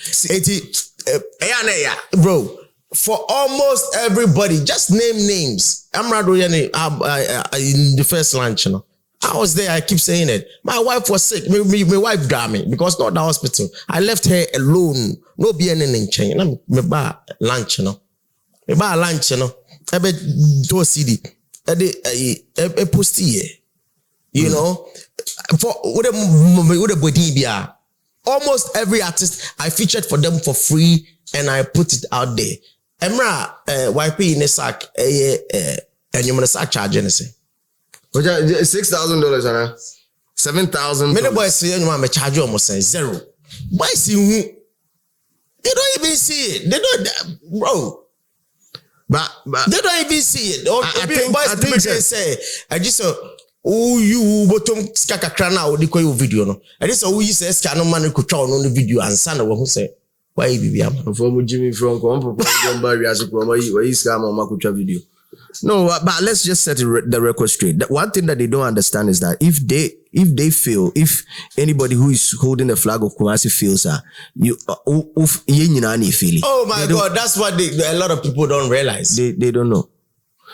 Bro, for almost everybody, just name names. I'm not doing in the first lunch, you know. I was there, I keep saying it. My wife was sick. My wife got me because not the hospital. I left her alone. No be anything change. Me buy lunch, you know. Me buy lunch, you know. I bet do CD. I post here. You know, for with a almost every artist I featured for them for free and I put it out there. Emra YP in a sack and you must charge anything. $6,000 Anna. $7,000. Many boys say you want to charge you almost zero. Boys see they don't even see it. They don't, bro. But they don't even see it. I think say I just you bottom skaka na odi koy video no. I just say you say ska no man ko twa no video ansa na wo say why bibia ma. For Jimmy from Kwampo Papa we ska ma ko twa video. No, but let's just set the record straight. The one thing that they don't understand is that if they feel, if anybody who is holding the flag of Kumasi feels you feel it. Oh my God, that's what a lot of people don't realize. They don't know.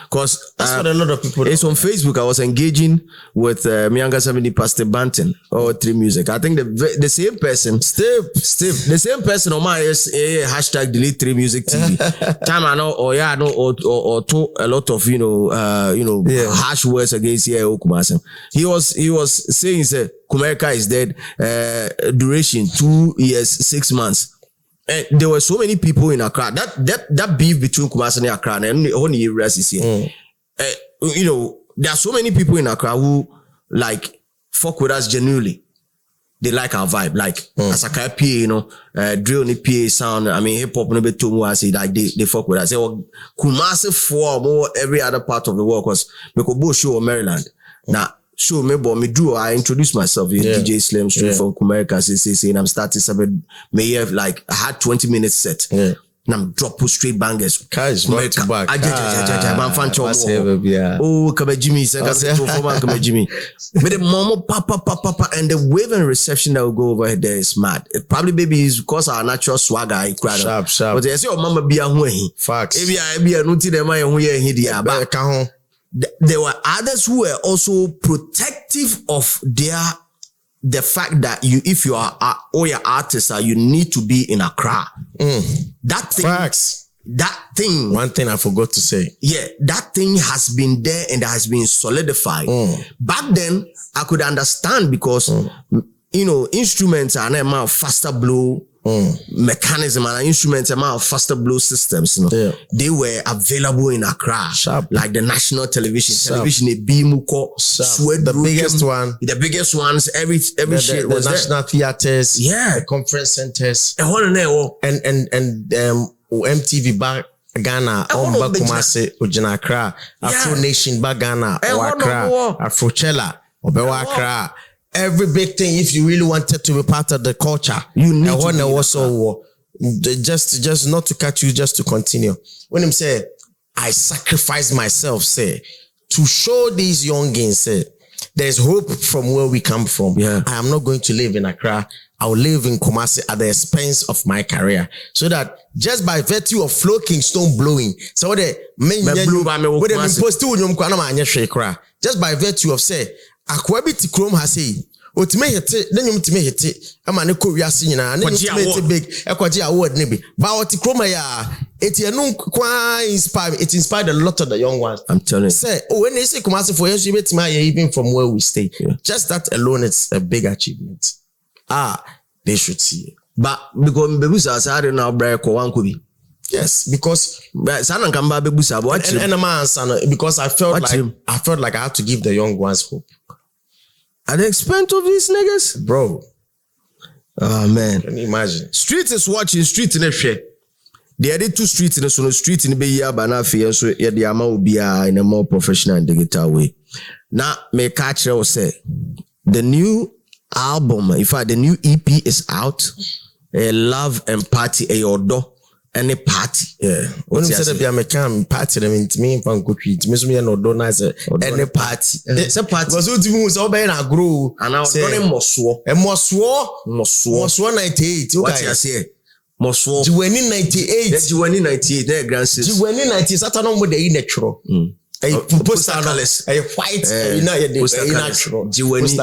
Because that's what a lot of people it's on Facebook. I was engaging with Mianga 70 Pastor Banton or 3 Music. I think the same person, Steve, the same person on my hashtag delete 3 Music TV. Time I know, or to a lot of harsh words against Kumasi. He was saying Kumerka is dead. Duration 2 years 6 months. And there were so many people in Accra. That beef between Kumasi and Accra and only rest is here. There are so many people in Accra who like fuck with us genuinely. They like our vibe. Like as a PA, drill ni PA sound. I mean hip hop no be too much. Like they fuck with us. Kumasi for more every other part of the world because we could both show Maryland. Now so I introduced myself in DJ Slim straight from Kumerica, and I'm starting something. I had 20 minutes set. And I'm dropping straight bangers. Guys, back to back. Oh, Jimmy, Jimmy. But the mama, papa, and the wave and reception that will go over there is mad. It probably maybe is because our natural swagger. Sharp. But they say, oh, mama, be a way. Facts. There were others who were also protective of the fact that if you are all your artists you need to be in Accra. That thing. Facts. That thing. One thing I forgot to say. Yeah, that thing has been there and has been solidified. Back then, I could understand because instruments are now faster blow. Mechanism and instruments amount of faster blow systems, they were available in Accra. Sharp. Like the national television, the biggest ones, every shit was the national theaters, the conference centers, and MTV back Ghana, Kumasi, Ojina Accra, Afro Nation back Ghana, Accra, Afrochella, Obewa Accra. Every big thing, if you really wanted to be part of the culture, you need to also just not to catch you, just to continue. When him say, I sacrifice myself, say, to show these youngins, say, there's hope from where we come from. Yeah. I am not going to live in Accra. I will live in Kumasi at the expense of my career. So that just by virtue of Flowking Stone blowing, so just by virtue of say, Akwabi ti krom ha sei otime hete na nyum time hete ama ne ko wiase nyina na nyum big ekwaje award ne bi ba oti krom ya etienu kwa it inspired a lot of the young ones. I'm telling you. Say when they say Kumasi for you betima even from where we stay. Just that alone it's a big achievement. They should see it. But because bebusa sare na obra ko wanko bi. Yes, because because I felt like I had to give the young ones hope. At the expense of these niggas? Bro. Oh man. Can you imagine? Street is watching, street in a share. They added 2 streets in the street in the Bay Banafi, so yeah, the amount will be in a more professional and digital way. Now, may catch or say, the new album, in fact, the new EP is out. Love and Party, Odo. Any party. Yeah. When you said that I can party, I mean, me and go treat. Me no do nice. Any party. It's a party. Because what you so be na grow. And I don't Moswo. And Moswo 98. What I say? Moswo. Jiweni 98. Jiweni 98. There, grandsis. Jiweni 98. Saturday with the natural. Posterless. A white. Natural. Jiweni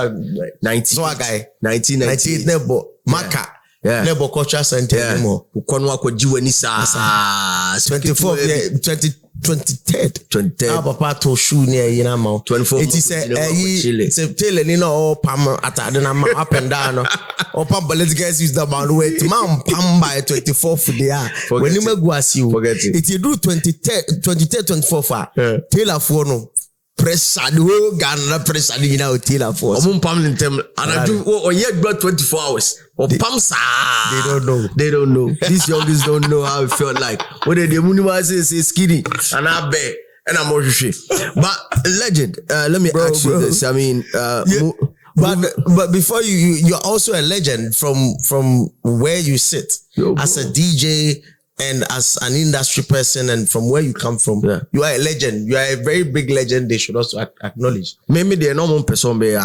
98. So a guy. 1998. Nebo Maka. Yeah. Nebo Culture Center anymore. Ukonwa kwa jiweni sa 24 23rd. Papa to shoe near Yinamo. 24. It is a tailing in all pam at Adenama up and down. Or pump, let's guys use the man way to mount pam by 24 for the year. When you make was you forget it. If you do 23rd, 24 far, tailor for no. Pressure the whole Ghana pressure you know tailor for. Pam in them and I do or yet about 24 hours. Or pumps they don't know. These youngsters don't know how it felt like. What they say skinny and I bet and I'm but legend, let me ask you this. I mean but before you're also a legend from where you sit as a DJ and as an industry person and from where you come from, you are a legend. You are a very big legend. They should also acknowledge. Maybe they're not one person. No, you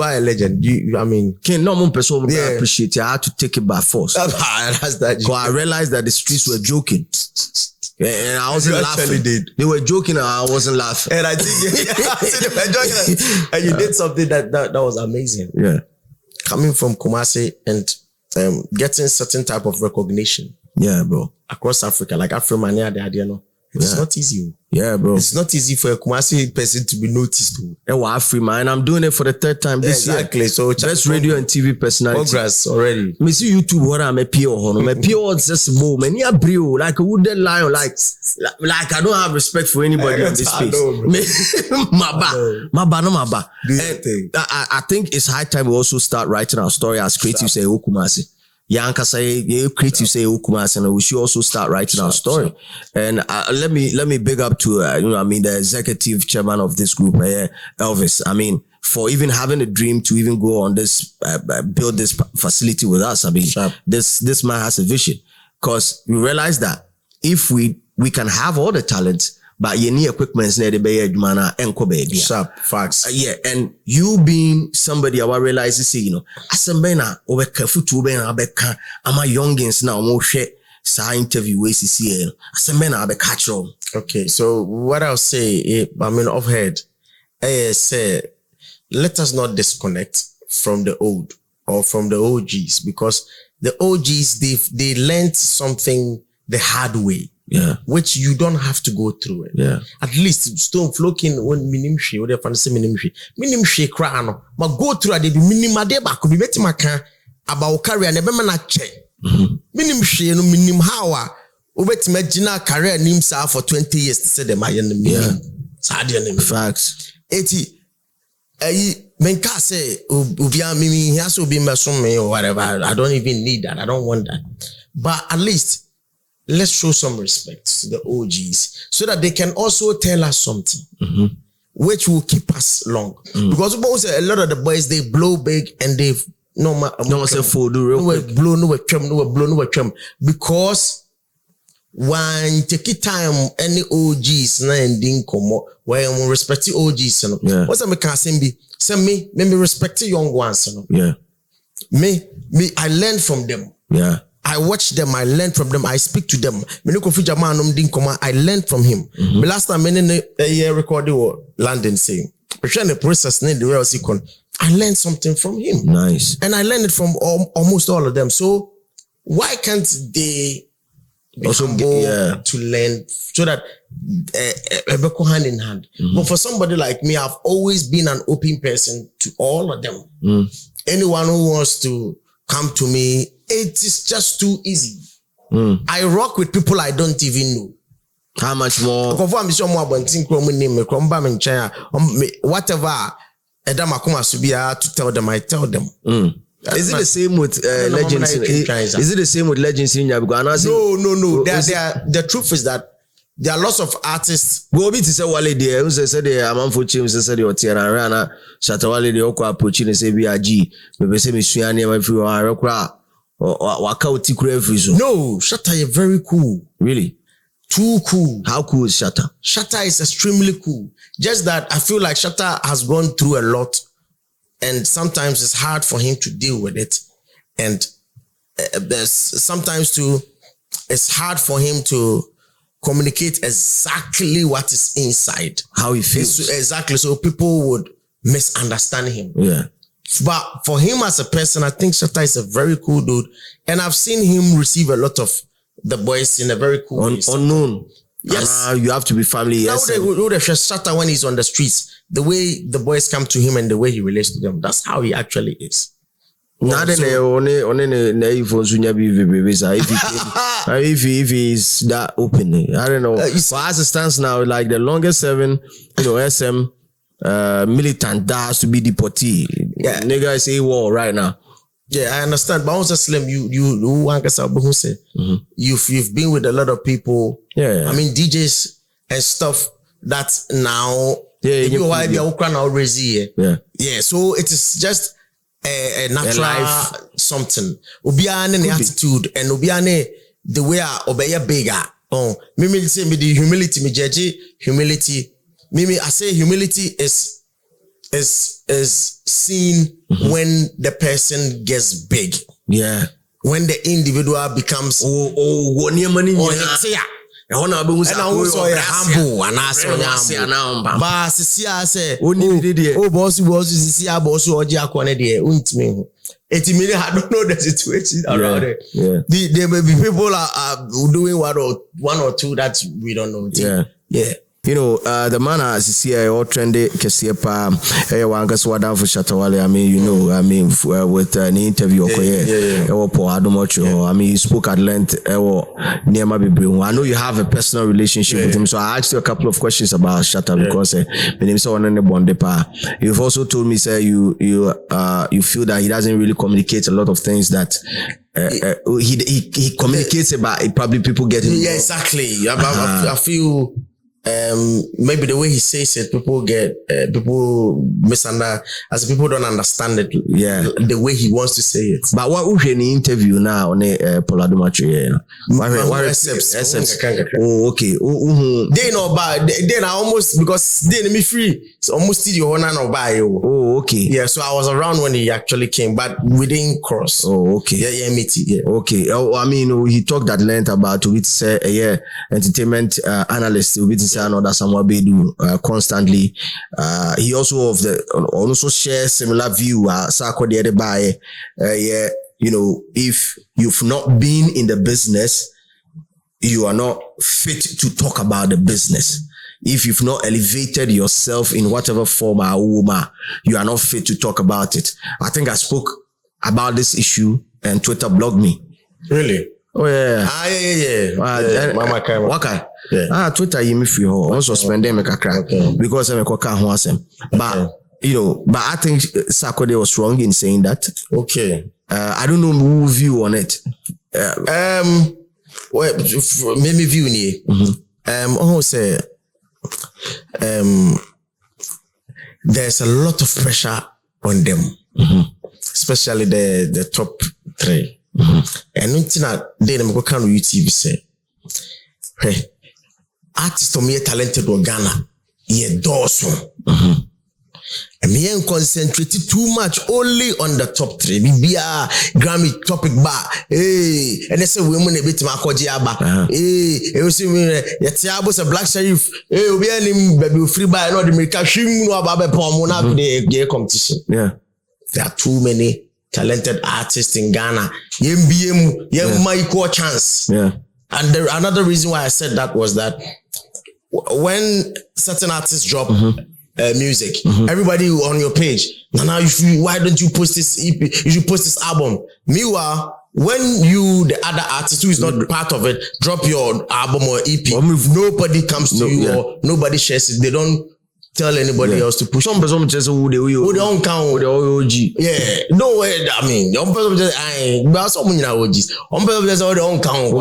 are a legend. I mean, not one person. I appreciate it. I had to take it by force. That's that. Because I realized that the streets were joking. And I wasn't laughing. They were joking and I wasn't laughing. And I think they were joking. And you did something that was amazing. Yeah. Coming from Kumasi and getting certain type of recognition. Yeah, bro. Across Africa, like Afro-Mania, it's not easy. Yeah, bro. It's not easy for a Kumasi person to be noticed. And I'm doing it for the third time this year. Exactly. So best radio and TV personality. Progress already. Me see YouTube what I'm a PO. My PO is just more. Many a brio like a wooden lion. Like I don't have respect for anybody on this space. Maba. I think it's high time we also start writing our story as creatives say Kumasi. Creative say Kumasi, and we should also start writing our story. And let me big up to the executive chairman of this group, Elvis. I mean, for even having a dream to even go on this build this facility with us. I mean, this man has a vision, because we realize that if we can have all the talents, but you need equipment near the bay mana enko baby. Sharp facts. And you being somebody I realize asembena over careful to be abeka. I'm a youngins now more shit. Sa interview we see asembena abe catch on. Okay, so what I'll say, I mean off head, say let us not disconnect from the old or from the OGs, because the OGs they learned something the hard way. Yeah, which you don't have to go through it. Yeah, at least Stone Flowking when minimshi or the fancy minimshi crano. Ma go through a de minima de back be beti maka about career and never na check. Minimshi no minim how ubeti magina career nim sa for 20 years to say them I in the minim. Sadia name facts. 80 menka say ubia mimi he has to be me or whatever. I don't even need that. I don't want that. But at least let's show some respect to the OGs so that they can also tell us something, which will keep us long. Because a lot of the boys, they blow big and they've no because when take it time, any OGs and when respect OGs, what's a mechanism be? Send me respect young ones. Yeah. Me, I learn from them. Yeah. I watch them, I learn from them, I speak to them. I learned from him. The last time I recorded London saying, the process I learned something from him. Nice. And I learned it from almost all of them. So why can't they be humble to learn so that go hand in hand? But for somebody like me, I've always been an open person to all of them. Anyone who wants to come to me, it is just too easy. I rock with people I don't even know. How much more? Whatever. To tell them, I tell them. Is it the same with legends? Is it the same with legends in Yabuga? No. The truth is that there are lots of artists. Go be to say Wale there, who say the amount for James say the hotel and Rana, Shatta Wale the Oko approaching say BRG, maybe say Misuani, my few are waka utikure every. No, Shatta is very cool. Really? Too cool. How cool is Shatta? Shatta is extremely cool. Just that I feel like Shatta has gone through a lot, and sometimes it's hard for him to deal with it. And there's sometimes too, it's hard for him to communicate exactly what is inside. How he feels. Exactly. So people would misunderstand him. Yeah. But for him as a person, I think Shatta is a very cool dude. And I've seen him receive a lot of the boys in a very cool way. Unknown. Yes. You have to be family. Now Yes. they Shatta when he's on the streets, the way the boys come to him and the way he relates to them, that's how he actually is. If he is that open, I don't know. For as it stands now, like the longest serving, SM militant that has to be deportee. Yeah. Nigga is AWOL right now. Yeah, I understand. But also Slim, you've been with a lot of people. Yeah. I mean DJs and stuff that now Yeah. So it is just a natural life something. Obiane the attitude and obiane the way obey bigger. Oh, Mimi say me the humility, me judge humility. Mimi, I say humility is seen when the person gets big. Yeah. When the individual becomes humble and but say boss I don't know the situation around it. Yeah. There may be people are doing one or two that we don't know. Yeah. The man as you see all trendy Kesiepa down for Shatta Wale. I mean, with an interview I mean, you spoke at length I know you have a personal relationship with him, so I asked you a couple of questions about Shatta because my name is Bondepa. You've also told me say you feel that he doesn't really communicate a lot of things that he communicates about. Probably people get it. Yeah, exactly. I feel maybe the way he says it, people misunderstand, as people don't understand it. Yeah, the way he wants to say it. But what we in the interview now on Poladomatri, Oh, okay. They know about. Then I almost because they me free. So almost did your honor no buy you. Oh, okay. Yeah, so I was around when he actually came, but we didn't cross. Oh, okay. Yeah, meeting. Yeah. Okay. I mean, he talked at length about entertainment analyst. Another someone be do constantly. He also shares similar view. Sako the other by if you've not been in the business, you are not fit to talk about the business. If you've not elevated yourself in whatever form you are not fit to talk about it. I think I spoke about this issue and Twitter blocked me. Really? Oh yeah. Yeah. Mama Kama. Okay. Yeah. Twitter you me free ho. Suspend them because I'm a but but I think Sakode was wrong in saying that. Okay. I don't know who view on it. Well, maybe view ni. Say there's a lot of pressure on them, especially the top three. And until they never can on YouTube say, hey, artists me talented or Ghana, ye Dawson. And me concentrated too much only on the top three. BBR Grammy topic bar. Hey, and they say women a bit makoji aba. Hey, you see me yetiabos a black sheriff. Hey, obi anim baby free by no the America shim no aba pom na the competition. Yeah. There are too many talented artists in Ghana. My equal chance. Yeah. And another reason why I said that was that when certain artists drop music, everybody on your page, now why don't you post this EP? You should post this album. Meanwhile, when the other artist who is not part of it, drop your album or EP, nobody comes to you or nobody shares it. They don't tell anybody else to push. Some person just who they don't count. Yeah, no way. I mean, some person just but someone OGs. Some person just don't count.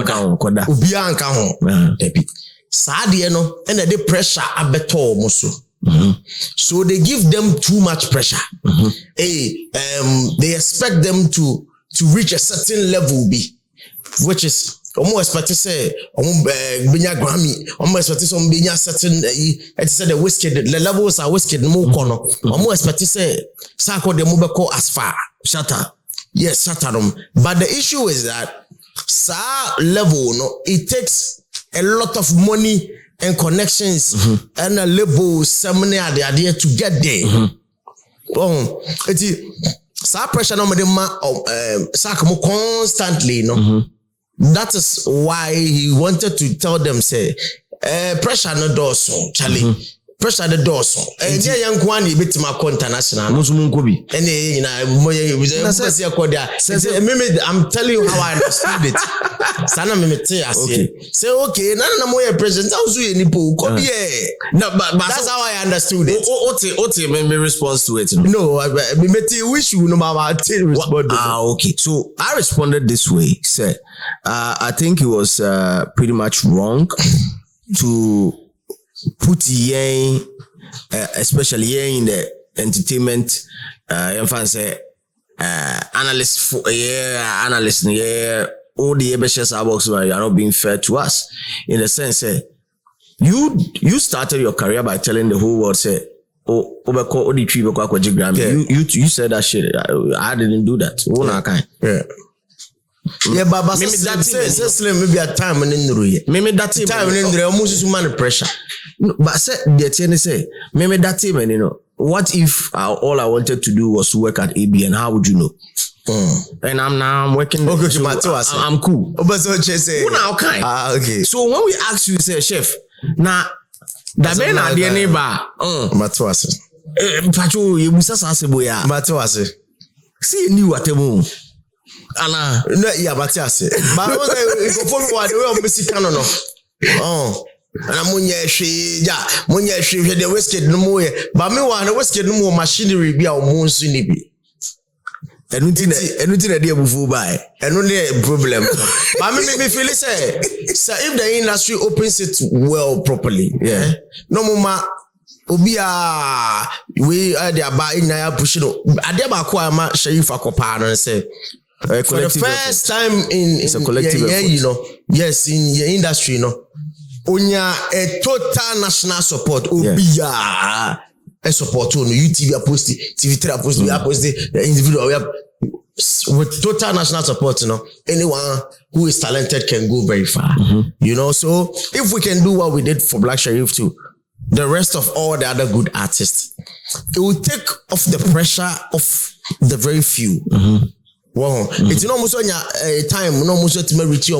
Sadia no, and the pressure abeto muso. So they give them too much pressure. They expect them to reach a certain level which is almost expect to say Binya Grammy, almost expect to say Binya certain the whiskey, the levels are whiskey more corner. Almost expect to say Sako de Mubeko as far. Shatta. Yes, Shatta. But the issue is that level, no, it takes a lot of money and connections and a label seminar the idea to get there. It's pressure no constantly, no. That is why he wanted to tell them, say, pressure no doorso, Charlie. Pressure the doorso. And yeah, young one, you bit my international. Musumunkobi. And I'm telling you how I understood it. Sana say okay, none more present. No, but that's how I understood it. Ote, my response to it. No, I wish you know my respond. Okay. So I responded this way. Said, I think it was pretty much wrong to put yen, especially yen in the entertainment, analyst, all the ABS box where you are not being fair to us, in the sense you started your career by telling the whole world, say, you said that shit. I didn't do that. Yeah, but maybe maybe a time in the maybe that time in the almost man pressure. But say the say maybe that time, and you know, what if all I wanted to do was to work at ABN? How would you know? And I'm working. Okay, so I'm cool. But so say okay. Okay. So when we ask you, say, chef, now that man at the neighbor. Matuase. Pacho, you must say boya. Matuase. See new at the moon. Ana no yeah but I say but if you follow what the way music no and munye hwe the whiskey no mo but me wa na whiskey no mo machinery bi a o mo nsu ni bi enu ti na dey bufu by enu dey problem but me feel say if the industry opens it well properly no more obia we are there by in ya push no ade ba ko ama Sheriff akopa no say for the first time in a collective effort. You know, yes, in your industry, you know, onya a total national support. Obia a support on UTV post, TV3 post, we post the individual. We have with total national support. You know, anyone who is talented can go very far. You know, so if we can do what we did for Black Sheriff too, the rest of all the other good artists, it will take off the pressure of the very few. Wow, it's no much on your time, no much to reach your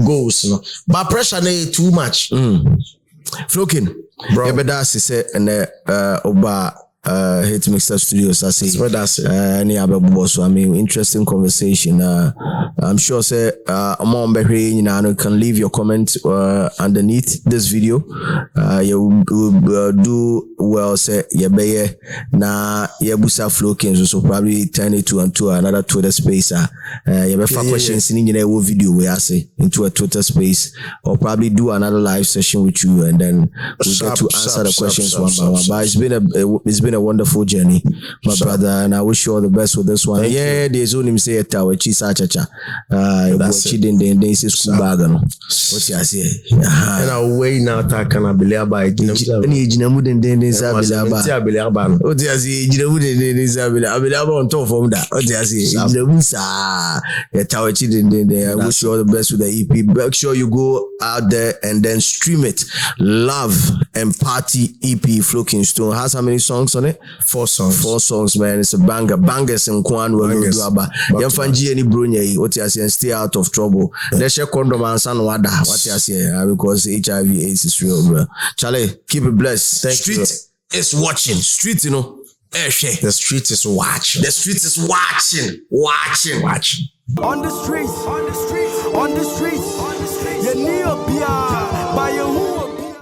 goals, no. But pressure too much. Flowking, bro. Yeah, said and Oba Hit Mixer Studios. I say, so I mean, interesting conversation. I'm sure say you can leave your comment underneath this video. You will do well. Say na busa Flowking, so probably turn it to another Twitter space. Questions in your video where I say into a Twitter space, or probably do another live session with you, and then we'll get to answer the questions one by one. But it's been a wonderful journey, my brother, and I wish you all the best with this one. There's only say it our chisa chacha. Then say school bag no. What you say? And I way now ta kana believe by any jinamu then say believe ba. What you say? Jinamu then say believe on top from that. What you say? Jinamu sa tawachi then I wish you all the best with the EP. Make sure you go out there and then stream it. Love and Party EP Flowking Stone has how many songs on it? 4 songs, man. It's a banger. Bangers and Kwan will do about. Yamfanji any Brunei, what you say, and stay out of trouble. Let's share condom and san wada. What you say, because HIV/AIDS is real, bro. Charlie, keep it blessed. Street is watching. Street, you know. The street is watching. The street is watching. On the streets, you need a beer by your